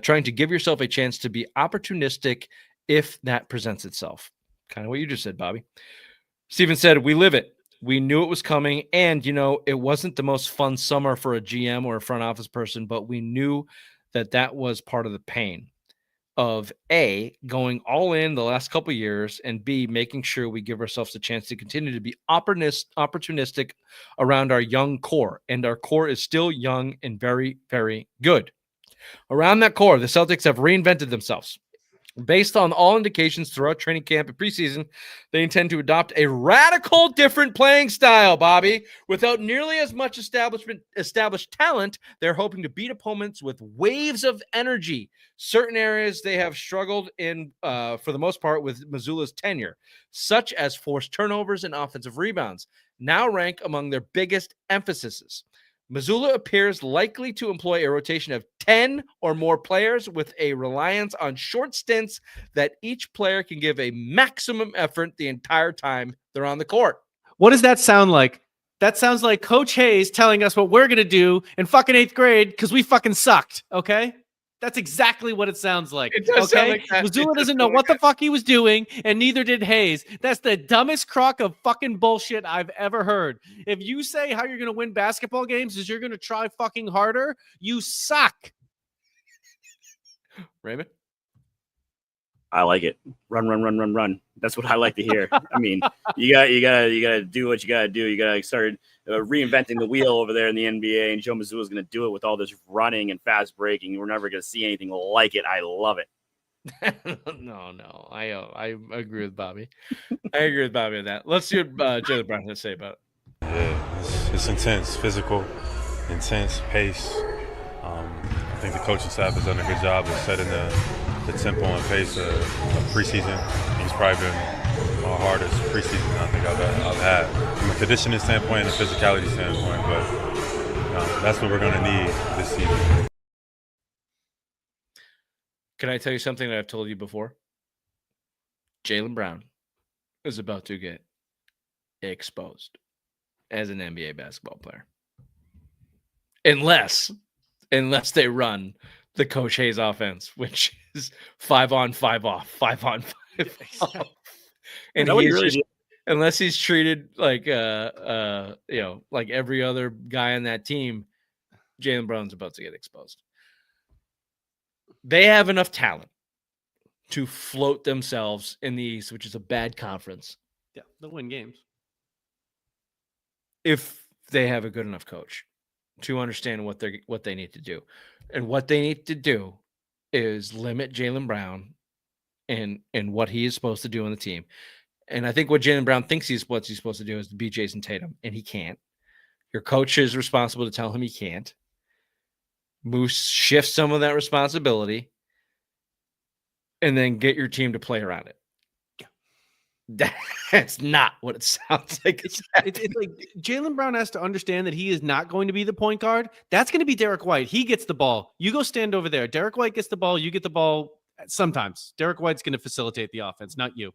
trying to give yourself a chance to be opportunistic if that presents itself. Kind of what you just said, Bobby. Stevens said, we live it. We knew it was coming. And, it wasn't the most fun summer for a GM or a front office person, but we knew that was part of the pain of A, going all in the last couple of years, and B, making sure we give ourselves a chance to continue to be opportunistic around our young core. And our core is still young and very, very good. Around that core, the Celtics have reinvented themselves. Based on all indications throughout training camp and preseason, they intend to adopt a radical different playing style, Bobby. Without nearly as much established talent, they're hoping to beat opponents with waves of energy. Certain areas they have struggled in, for the most part, with Mazzulla's tenure, such as forced turnovers and offensive rebounds, now rank among their biggest emphases. Mazzulla appears likely to employ a rotation of 10 or more players with a reliance on short stints that each player can give a maximum effort the entire time they're on the court. What does that sound like? That sounds like Coach Hayes telling us what we're going to do in fucking 8th grade because we fucking sucked, okay? That's exactly what it sounds like. It does sound okay? like that. Mazzulla doesn't know what the fuck he was doing, and neither did Hayes. That's the dumbest crock of fucking bullshit I've ever heard. If you say how you're going to win basketball games is you're going to try fucking harder, you suck. Raymond? I like it. Run. That's what I like to hear. I mean, you gotta do what you gotta do. You gotta start reinventing the wheel over there in the NBA, and Joe Mazzulla is gonna do it with all this running and fast breaking. We're never gonna see anything like it. I love it. No. I agree with Bobby. I agree with Bobby on that. Let's see what Jalen Brown has to say about it. Yeah, it's intense, physical, intense pace. I think the coaching staff has done a good job of setting the tempo and pace of preseason. It's probably been our hardest preseason I think I've had from a conditioning standpoint and a physicality standpoint. But that's what we're going to need this season. Can I tell you something that I've told you before? Jalen Brown is about to get exposed as an NBA basketball player. Unless they run the Coach Hayes offense, which is 5 on, 5 off, 5 on, 5 off. And unless he's treated like like every other guy on that team, Jalen Brown's about to get exposed. They have enough talent to float themselves in the East, which is a bad conference. Yeah, they'll win games. If they have a good enough coach to understand what they need to do. And what they need to do is limit Jalen Brown and what he is supposed to do on the team. And I think what Jalen Brown thinks what he's supposed to do is to beat Jason Tatum, and he can't. Your coach is responsible to tell him he can't. Moose shifts some of that responsibility and then get your team to play around it. That's not what it sounds like. It's like Jalen Brown has to understand that he is not going to be the point guard. That's going to be Derek White. He gets the ball. You go stand over there. Derek White gets the ball. You get the ball sometimes. Derek White's going to facilitate the offense, not you.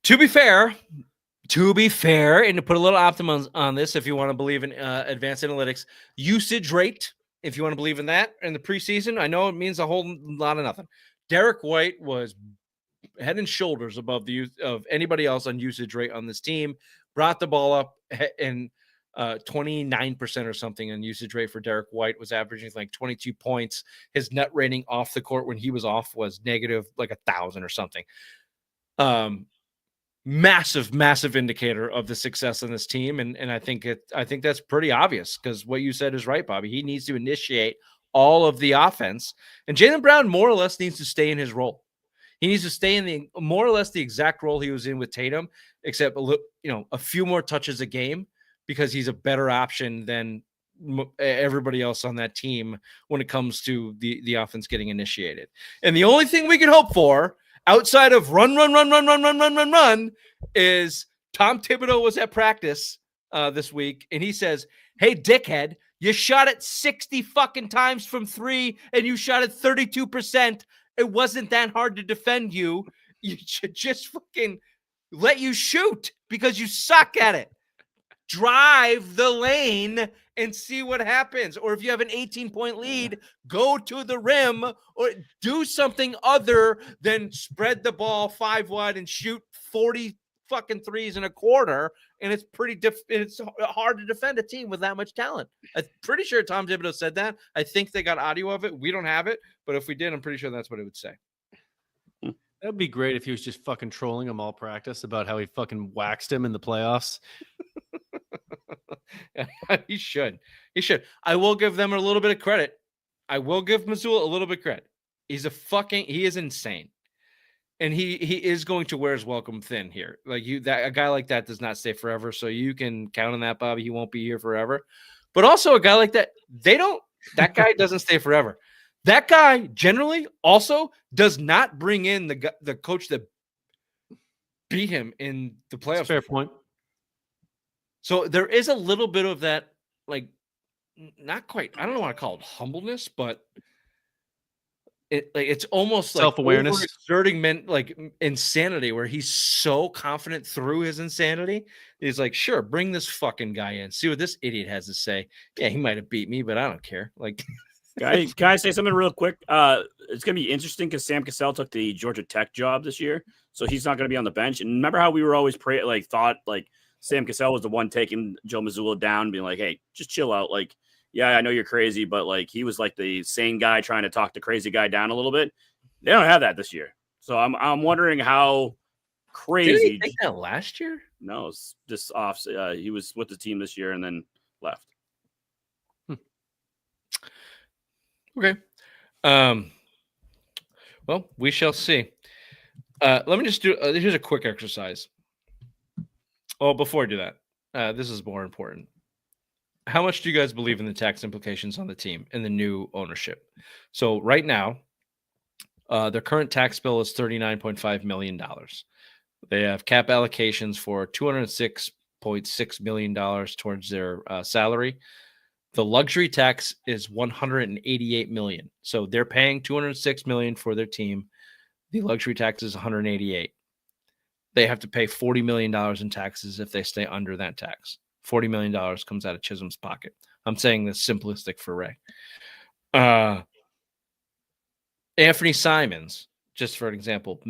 To be fair, and to put a little optimism on this, if you want to believe in advanced analytics, usage rate, if you want to believe in that in the preseason, I know it means a whole lot of nothing. Derek White was head and shoulders above the use of anybody else on usage rate on this team, brought the ball up in 29% or something on usage rate for Derek White, was averaging like 22 points. His net rating off the court when he was off was negative like 1,000 or something. Massive indicator of the success on this team. And I think that's pretty obvious because what you said is right, Bobby. He needs to initiate all of the offense, and Jalen Brown more or less needs to stay in his role. He needs to stay in the more or less the exact role he was in with Tatum, except a few more touches a game because he's a better option than everybody else on that team when it comes to the offense getting initiated. And the only thing we can hope for outside of run is Tom Thibodeau was at practice this week, and he says, "Hey, dickhead, you shot it 60 fucking times from 3, and you shot it 32%. It wasn't that hard to defend you. You should just fucking let you shoot because you suck at it. Drive the lane and see what happens. Or if you have an 18-point lead, go to the rim or do something other than spread the ball 5 wide and shoot 40 fucking threes in a quarter. And it's it's hard to defend a team with that much talent. I'm pretty sure Tom Thibodeau said that. I think they got audio of it. We don't have it, but if we did, I'm pretty sure that's what it would say. That would be great if he was just fucking trolling him all practice about how he fucking waxed him in the playoffs. He should. He should. I will give them a little bit of credit. I will give Missoula a little bit of credit. He is insane. And he is going to wear his welcome thin here. Like a guy like that does not stay forever. So you can count on that, Bobby. He won't be here forever. But also a guy like that, that guy doesn't stay forever. That guy generally also does not bring in the coach that beat him in the playoffs. Fair point. So there is a little bit of that, like, not quite, I don't know want to call it humbleness, but it's almost like self-awareness, exerting insanity, where he's so confident through his insanity. He's like, sure, bring this fucking guy in, see what this idiot has to say. Yeah, he might have beat me, but I don't care. Like, can I say something real quick? It's gonna be interesting because Sam Cassell took the Georgia Tech job this year, so he's not gonna be on the bench. And remember how we were always thought Sam Cassell was the one taking Joe Mazzulla down, being like, hey, just chill out. Like, yeah, I know you're crazy, but he was like the sane guy trying to talk the crazy guy down a little bit. They don't have that this year. So I'm wondering how crazy. Did he take that last year? No, it's just off. He was with the team this year and then left. Okay. Well, we shall see. Let me just do here's a quick exercise. Oh, before I do that, this is more important. How much do you guys believe in the tax implications on the team and the new ownership? So right now, their current tax bill is $39.5 million. They have cap allocations for $206.6 million towards their salary. The luxury tax is $188 million. So they're paying $206 million for their team. The luxury tax is $188. They have to pay $40 million in taxes if they stay under that tax. $40 million comes out of Chisholm's pocket. I'm saying this simplistic for Ray. Anthony Simons, just for an example,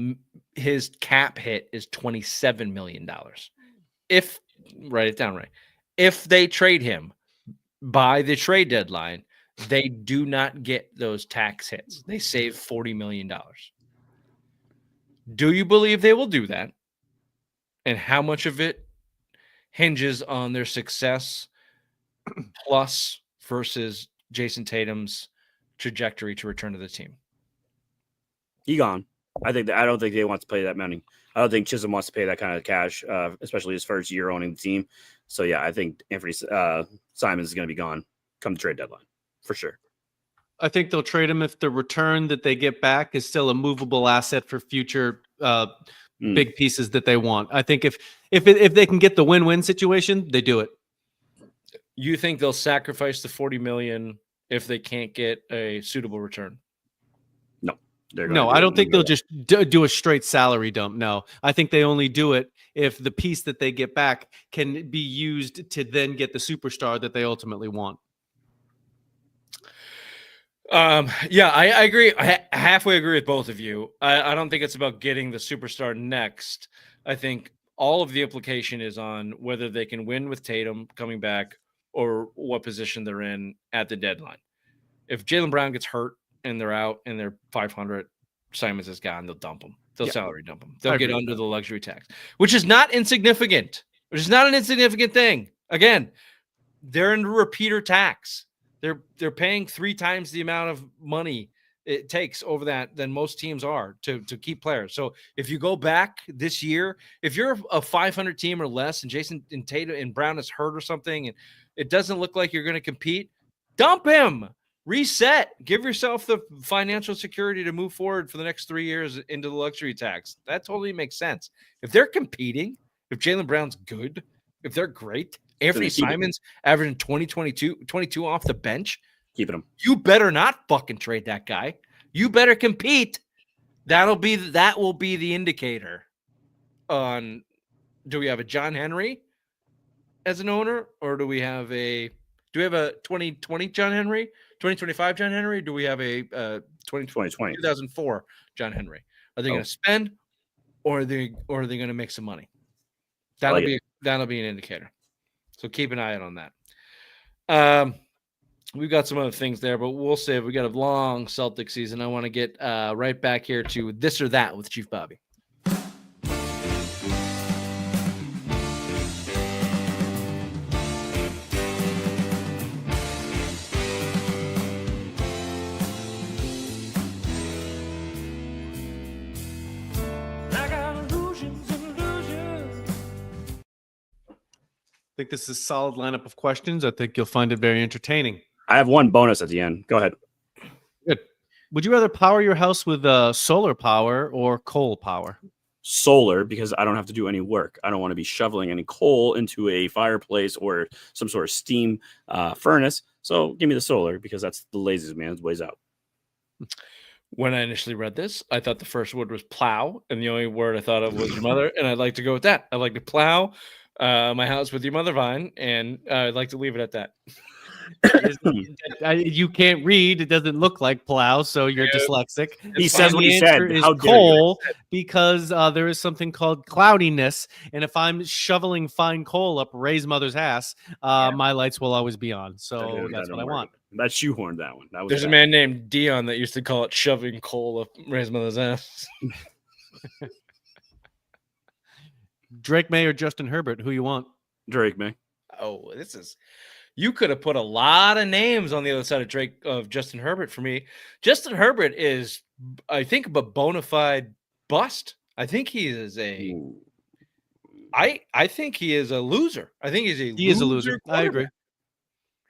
his cap hit is $27 million. Write it down, Ray. If they trade him by the trade deadline, they do not get those tax hits. They save $40 million. Do you believe they will do that? And how much of it hinges on their success plus versus Jason Tatum's trajectory to return to the team? He gone. I don't think they want to pay that money. I don't think Chisholm wants to pay that kind of cash, especially his first year owning the team. So yeah, I think Anthony Simons is going to be gone come the trade deadline for sure. I think they'll trade him if the return that they get back is still a movable asset for future big pieces that they want. I think if they can get the win-win situation, they do it. You think they'll sacrifice the $40 million if they can't get a suitable return? No, I don't think they'll just do a straight salary dump. No, I think they only do it if the piece that they get back can be used to then get the superstar that they ultimately want. Yeah, I agree. I halfway agree with both of you. I don't think it's about getting the superstar next. I think all of the implication is on whether they can win with Tatum coming back or what position they're in at the deadline. If Jaylen Brown gets hurt and they're out and they're 500, Simons is gone, they'll dump him. They'll salary dump him. They'll get under the luxury tax, which is not insignificant. Which is not an insignificant thing. Again, they're in repeater tax. They're paying 3 times the amount of money it takes over that than most teams are to keep players. So if you go back this year, if you're a 500 team or less and Jason and Tatum and Brown is hurt or something and it doesn't look like you're going to compete, dump him. Reset. Give yourself the financial security to move forward for the next 3 years into the luxury tax. That totally makes sense. If they're competing, if Jaylen Brown's good, if they're great, Anthony Simons averaging 22 off the bench, keeping him. You better not fucking trade that guy. You better compete. That will be the indicator on Do we have a John Henry as an owner, or do we have a 2020 John Henry, 2025 John Henry? Do we have a 2020. 2004 John Henry? Are they going to spend, or are they going to make some money? That'll be an indicator. So keep an eye out on that. We've got some other things there, but we'll save. We got a long Celtic season. I want to get right back here to this or that with Chief Bobby. I got illusions and illusions. I think this is a solid lineup of questions. I think you'll find it very entertaining. I have one bonus at the end. Go ahead. Good. Would you rather power your house with solar power or coal power? Solar, because I don't have to do any work. I don't want to be shoveling any coal into a fireplace or some sort of steam furnace. So give me the solar, because that's the laziest man's ways out. When I initially read this, I thought the first word was plow, and the only word I thought of was your mother, and I'd like to go with that. I'd like to plow my house with your mother, Vine, and I'd like to leave it at that. You can't read. It doesn't look like plow, so you're dyslexic. He says what he The said. answer is How dare you? coal, because there is something called cloudiness, and if I'm shoveling fine coal up Ray's mother's ass, my lights will always be on. So that's what I want. That shoehorned that one. That was There's a bad. man named Dion that used to call it shoving coal up Ray's mother's ass. Drake Maye or Justin Herbert? Who you want? Drake Maye. Oh, you could have put a lot of names on the other side of Justin Herbert for me. Justin Herbert is, I think, a bona fide bust. I think he is I think he is a loser. I think He is a loser. I agree.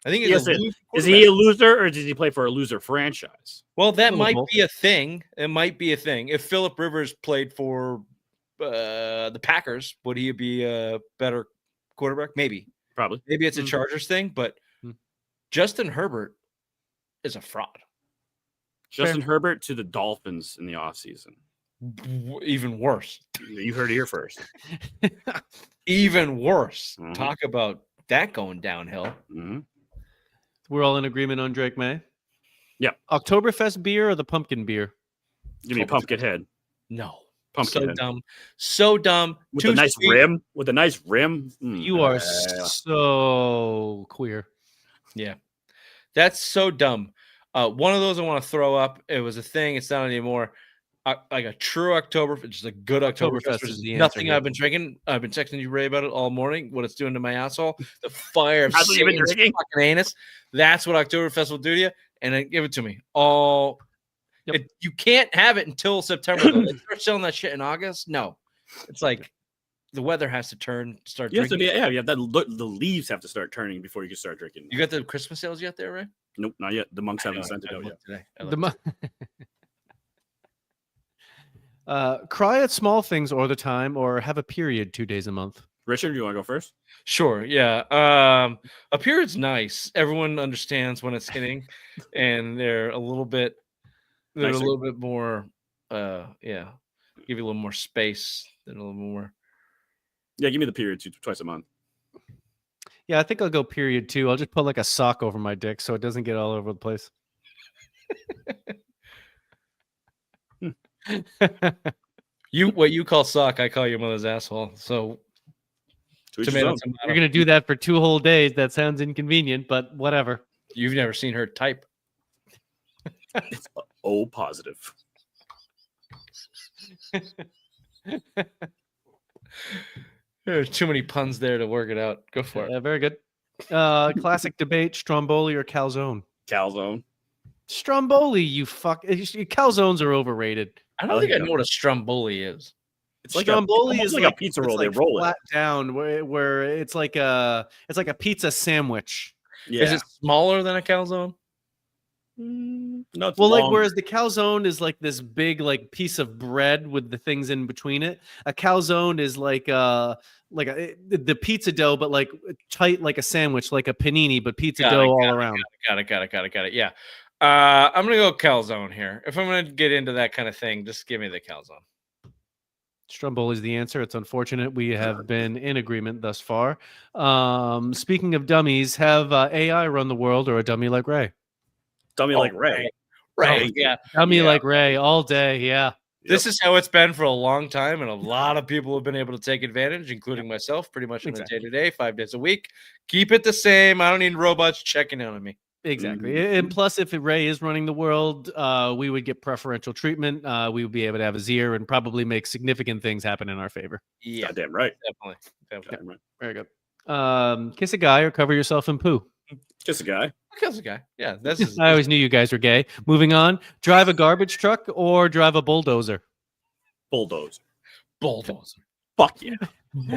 I think Yes, he's a loser. Is he a loser, or does he play for a loser franchise? Well, that Little might both. be a thing. It might be a thing. If Phillip Rivers played for the Packers, would he be a better quarterback? Maybe. Probably. Maybe it's a Chargers thing, but Justin Herbert is a fraud. Justin Herbert to the Dolphins in the offseason. Even worse. You heard it here first. Even worse. Mhm. Talk about that going downhill. Mm-hmm. We're all in agreement on Drake Maye. Yeah. Oktoberfest beer or the pumpkin beer? Give me a pumpkin head. No. Pumpkin So head. dumb. So dumb. With Too a nice sweet. rim. With a nice rim. You are so queer. Yeah. That's so dumb. One of those I want to throw up. It was a thing. It's not anymore. Like a true Oktoberfest, just a good Oktoberfest. is the answer Nothing here. I've been drinking. I've been texting you, Ray, about it all morning. What it's doing to my asshole. The fire of That's what you've been Satan's drinking? fucking anus. That's what Oktoberfest will do to you. And then give it to me. All. Yep. You can't have it until September. Though. They start selling that shit in August. No, it's like the weather has to turn. Start You have to drinking. be, yeah, you have that. The leaves have to start turning before you can start drinking. You got the Christmas sales yet, there, Ray? Nope, not yet. The monks I haven't know, sent it I out yet. looked today. I The looked. cry at small things all the time, or have a period 2 days a month. Richard, do you want to go first? Sure, yeah. A period's nice. Everyone understands when it's hitting, and they're a little bit Nicer. more give you a little more space and a little more. Yeah, give me the period twice a month. Yeah, I think I'll go period 2. I'll just put like a sock over my dick so it doesn't get all over the place. What you call sock, I call your mother's asshole. So To each his tomato, own. tomato. You're gonna do that for 2 whole days. That sounds inconvenient, but whatever. You've never seen her type. It's O positive. There's too many puns there to work it out. Go for it. Yeah, very good. Classic debate: Stromboli or calzone? Calzone. Stromboli, you fuck. Calzones are overrated. I don't I think like I know what a stromboli is. It's like Stromboli almost is like a pizza it's roll. They like roll it. flat down, where it's like a pizza sandwich. Yeah. Is it smaller than a calzone? No, it's Well, like long. whereas the calzone is like this big like piece of bread with the things in between it. A calzone is like the pizza dough, but like tight like a sandwich, like a panini, but pizza dough all around. Got it. Yeah. I'm gonna go calzone here. If I'm gonna get into that kind of thing, just give me the calzone. Stromboli is the answer. It's unfortunate. We have been in agreement thus far. Speaking of dummies, have AI run the world or a dummy like Ray? Dummy like Ray. Right. Yeah. Dummy Yeah. like Ray all day. Yeah. This is how it's been for a long time, and a lot of people have been able to take advantage, including myself, pretty much on a day-to-day, 5 days a week. Keep it the same. I don't need robots checking in on me. Exactly. And plus, if Ray is running the world, we would get preferential treatment. We would be able to have his ear and probably make significant things happen in our favor. Yeah, Goddamn right. definitely. Goddamn right. Very good. Kiss a guy or cover yourself in poo. Just a guy. Kills a guy. Yeah, this is. I always knew you guys were gay. Moving on. Drive a garbage truck or drive a bulldozer. Bulldozer. Fuck yeah.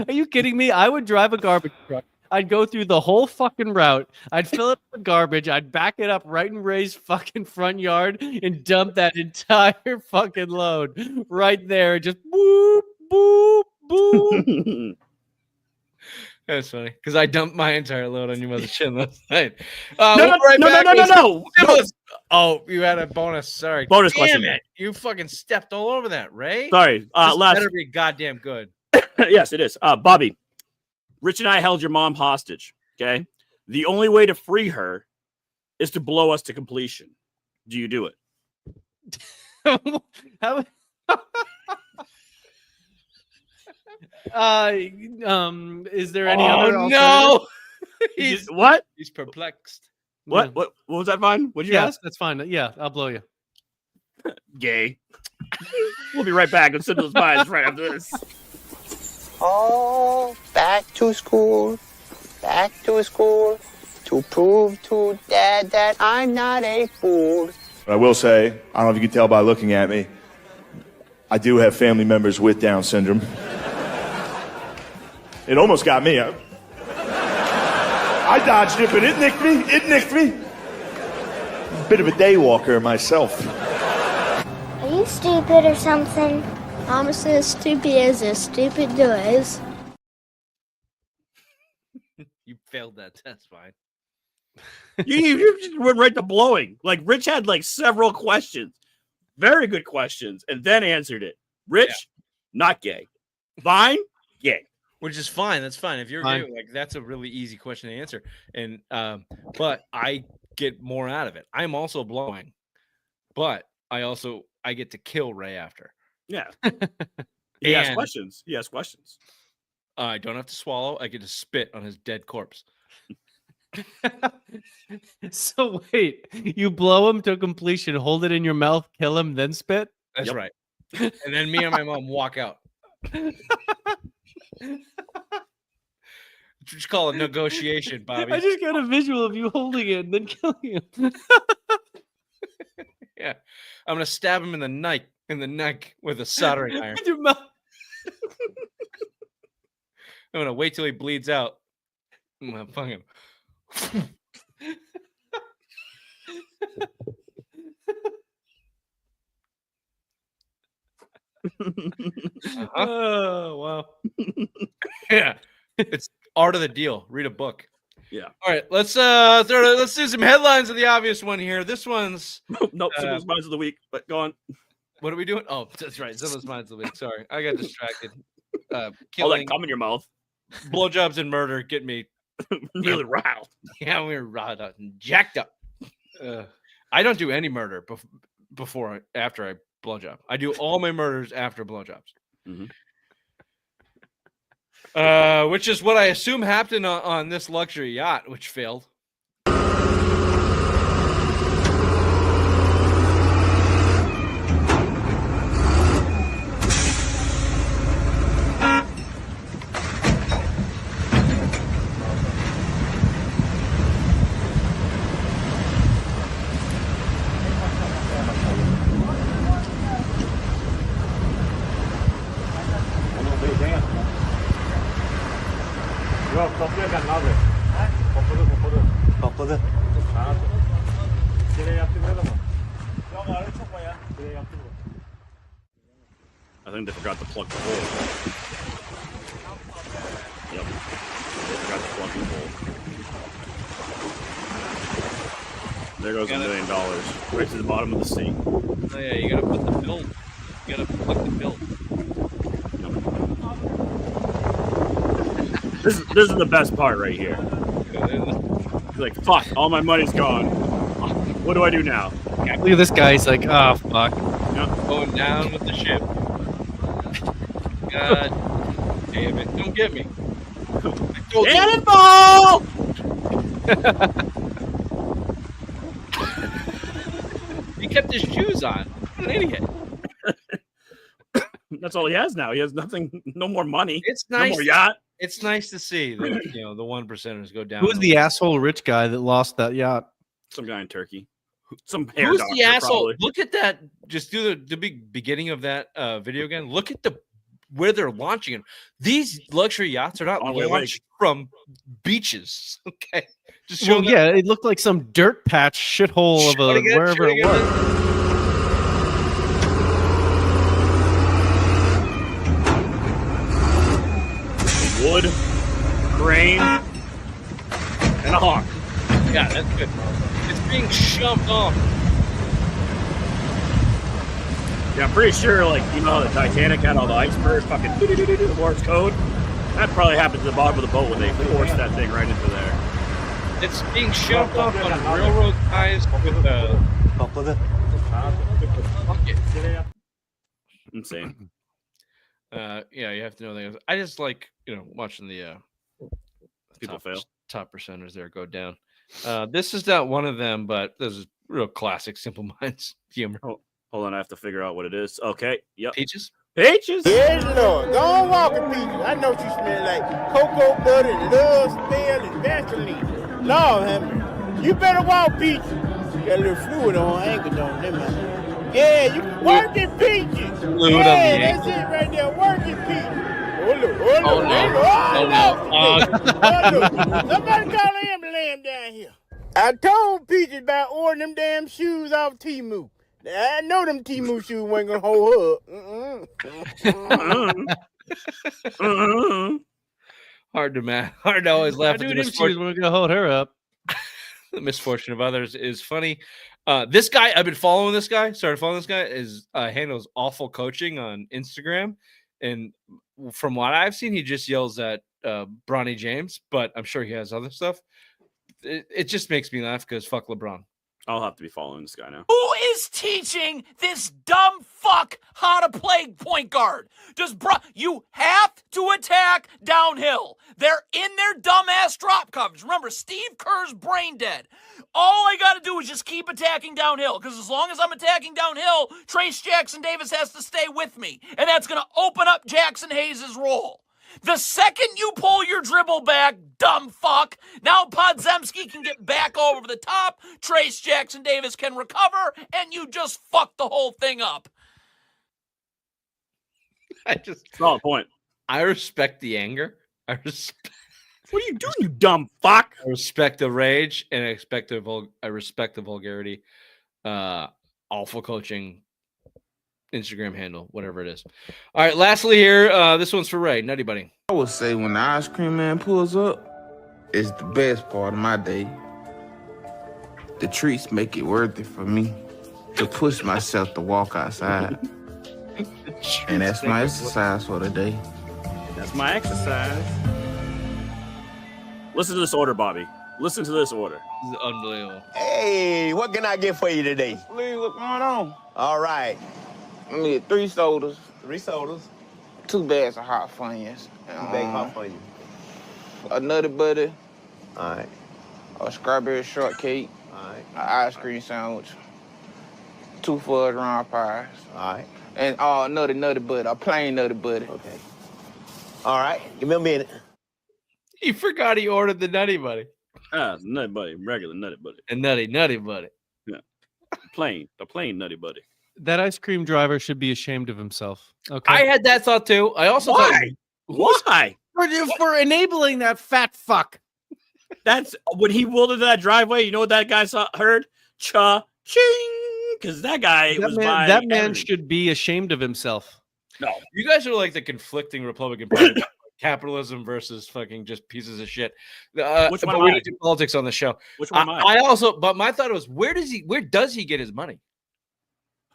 Are you kidding me? I would drive a garbage truck. I'd go through the whole fucking route. I'd fill it with garbage. I'd back it up right in Ray's fucking front yard and dump that entire fucking load right there. Just boop, boop, boop. That's funny because I dumped my entire load on your mother's chin last night. No. Oh, you had a bonus. Sorry. Bonus Damn question. it. You fucking stepped all over that, Ray. Sorry. This Last. better be goddamn good. Yes, it is. Bobby, Rich and I held your mom hostage. Okay. The only way to free her is to blow us to completion. Do you do it? How? Is there any other? Oh no! What? He's perplexed. What? What was that fine? What'd you Yeah, ask? that's fine. Yeah, I'll blow you. Gay. We'll be right back on Simple Spies right after this. Oh, back to school to prove to Dad that I'm not a fool. But I will say, I don't know if you can tell by looking at me, I do have family members with Down syndrome. It almost got me. I dodged it, but it nicked me. Bit of a day walker myself. Are you stupid or something? I'm as stupid as stupid does. You failed that test, fine. You just went right to blowing. Like Rich had like several questions, very good questions, and then answered it. Rich, not gay. Vine, gay. Which is fine. That's fine. If you're gay, like that's a really easy question to answer. And but I get more out of it. I'm also blowing, but I get to kill Ray after. Yeah. He asks questions. I don't have to swallow. I get to spit on his dead corpse. So wait, you blow him to completion, hold it in your mouth, kill him, then spit? That's right. And then me and my mom walk out. Just call it negotiation, Bobby. I just got a visual of you holding it and then killing him. Yeah. I'm gonna stab him in the neck with a soldering iron. With your mouth. I'm gonna wait till he bleeds out. I'm gonna fuck him. Oh wow. Yeah. It's art of the deal. Read a book. Yeah. All right, let's do some headlines of the obvious one here. This one's nope, Simple Spies of the week, but go on. What are we doing? Oh, that's right. Simple Spies of the week. Sorry. I got distracted. All Killing, that cum in your mouth. blowjobs and murder get me Really riled. Yeah, we were riled up and jacked up. I don't do any murder after I blowjob. I do all my murders after blowjobs. Which is what I assume happened on this luxury yacht, which failed. I think they forgot to plug the hole. Yep. They forgot to plug the hole. There goes $1 million. Right to the bottom of the sea. Oh yeah, you gotta put the build. You gotta plug the build. No, This is the best part right here. He's like, fuck, all my money's gone. What do I do now? Look at this guy. He's like, oh, fuck. Going down with the ship. God damn it. Don't get me. Cannonball! He kept his shoes on. What an idiot. That's all he has now. He has nothing, no more money. It's No nice. more yacht. It's nice to see that the 1%ers go down. Who was the asshole rich guy that lost that yacht? Some guy in Turkey. Some hair Who's doctor, the asshole? probably. Look at that. Just do the big beginning of that video again. Look at where they're launching it. These luxury yachts are not launched from beaches. Okay. Just show yeah, it looked like some dirt patch shithole of wherever it was. Wood, crane, and a hawk. Yeah, that's good. It's being shoved off. Yeah, I'm pretty sure, like, you know how the Titanic had all the icebergs, fucking the Morse code? That probably happened to the bottom of the boat when they forced that thing right into there. It's being shoved off on railroad ties with the bucket. Insane. Yeah, you have to know things. I just like, watching the People fail. Top percenters there go down. This is not one of them, but this is real classic Simple Minds humor. Oh, hold on, I have to figure out what it is. Okay, yep. Peaches? Peaches? Yes, Lord. Go on walking, Peaches. I know you smell like cocoa butter and love smell and Vaseline. Lord, Hammer, you better walk, Peaches. You got a little fluid on ankle, don't you? Yeah, you work it, Peaches. Yeah, that's it right there. Work it, Peaches. Oh, look. Somebody call an ambulance down here. I told Peaches about ordering them damn shoes off Temu. I know them Temu shoes weren't gonna hold her. Hard to always laugh at the misfortune. We're gonna hold her up. The misfortune of others is funny. This guy, I've been following this guy. Started following this guy. Is handles awful coaching on Instagram, and from what I've seen, he just yells at Bronny James. But I'm sure he has other stuff. It just makes me laugh because fuck LeBron. I'll have to be following this guy now. Who is teaching this dumb fuck how to play point guard? You have to attack downhill. They're in their dumbass drop coverage. Remember, Steve Kerr's brain dead. All I got to do is just keep attacking downhill, because as long as I'm attacking downhill, Trace Jackson Davis has to stay with me, and that's going to open up Jackson Hayes' role. The second you pull your dribble back, dumb fuck, now Podziemski can get back over the top, Trace Jackson Davis can recover, and you just fuck the whole thing up. Solid point. I respect the anger. What are you doing, you dumb fuck? I respect the rage, and I respect the vulgarity. Awful coaching. Instagram handle, whatever it is. All right, lastly here, this one's for Ray, Nutty Buddy. I would say when the ice cream man pulls up, it's the best part of my day. The treats make it worth it for me to push myself to walk outside. And that's my exercise for the day. That's my exercise. Listen to this order, Bobby. Listen to this order. This is unbelievable. Hey, what can I get for you today? Lee, what's going on? All right. I need 3 sodas. 3 sodas. 2 bags of hot Funyuns. 2 bags of hot Funyuns. A Nutty Buddy. All right. A strawberry shortcake. All right. An ice cream sandwich. 2 fudge round pies. All right. And Nutty Buddy. A plain Nutty Buddy. Okay. All right. Give me a minute. He forgot he ordered the Nutty Buddy. Nutty Buddy, regular Nutty Buddy. And Nutty Buddy. Yeah. The plain Nutty Buddy. That ice cream driver should be ashamed of himself. Okay. I had that thought too. I also Why? thought, Why? For enabling that fat fuck. That's when he rolled into that driveway. You know what that guy heard? Cha-ching! Because that guy That man should be ashamed of himself. No. You guys are like the conflicting Republican Party. Capitalism versus fucking just pieces of shit. Which one but we don't do politics on the show. Which one am I? I also, but my thought was, where does he get his money?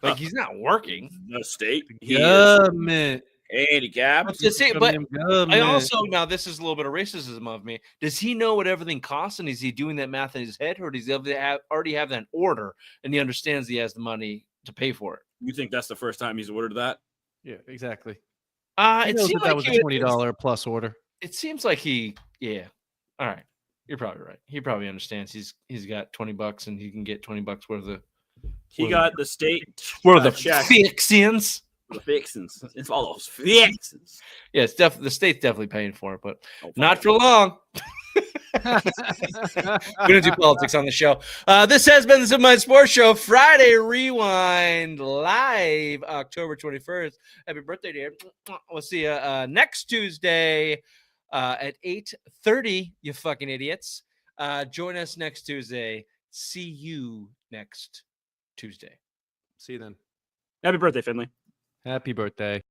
Like he's not working. No state. Government. Handicap. But, but Good, I man. also, now this is a little bit of racism of me. Does he know what everything costs, and is he doing that math in his head, or does he already have that in order, and he understands he has the money to pay for it? You think that's the first time he's ordered that? Yeah, exactly. It He knows seemed that like was he a $20 plus order. It seems like yeah. All right, you're probably right. He probably understands. He's got $20 and he can get $20 worth of. He got the state Worth of check. fixins. The fixins. It's all those fixins. Yeah, it's the state's definitely paying for it, but not for long. We don't do politics on the show. This has been the Simple Sports Show, Friday Rewind, live October 21st. Happy birthday, dear. We'll see you next Tuesday at 8:30, you fucking idiots. Join us next Tuesday. See you next Tuesday. See you then. Happy birthday, Finley. Happy birthday.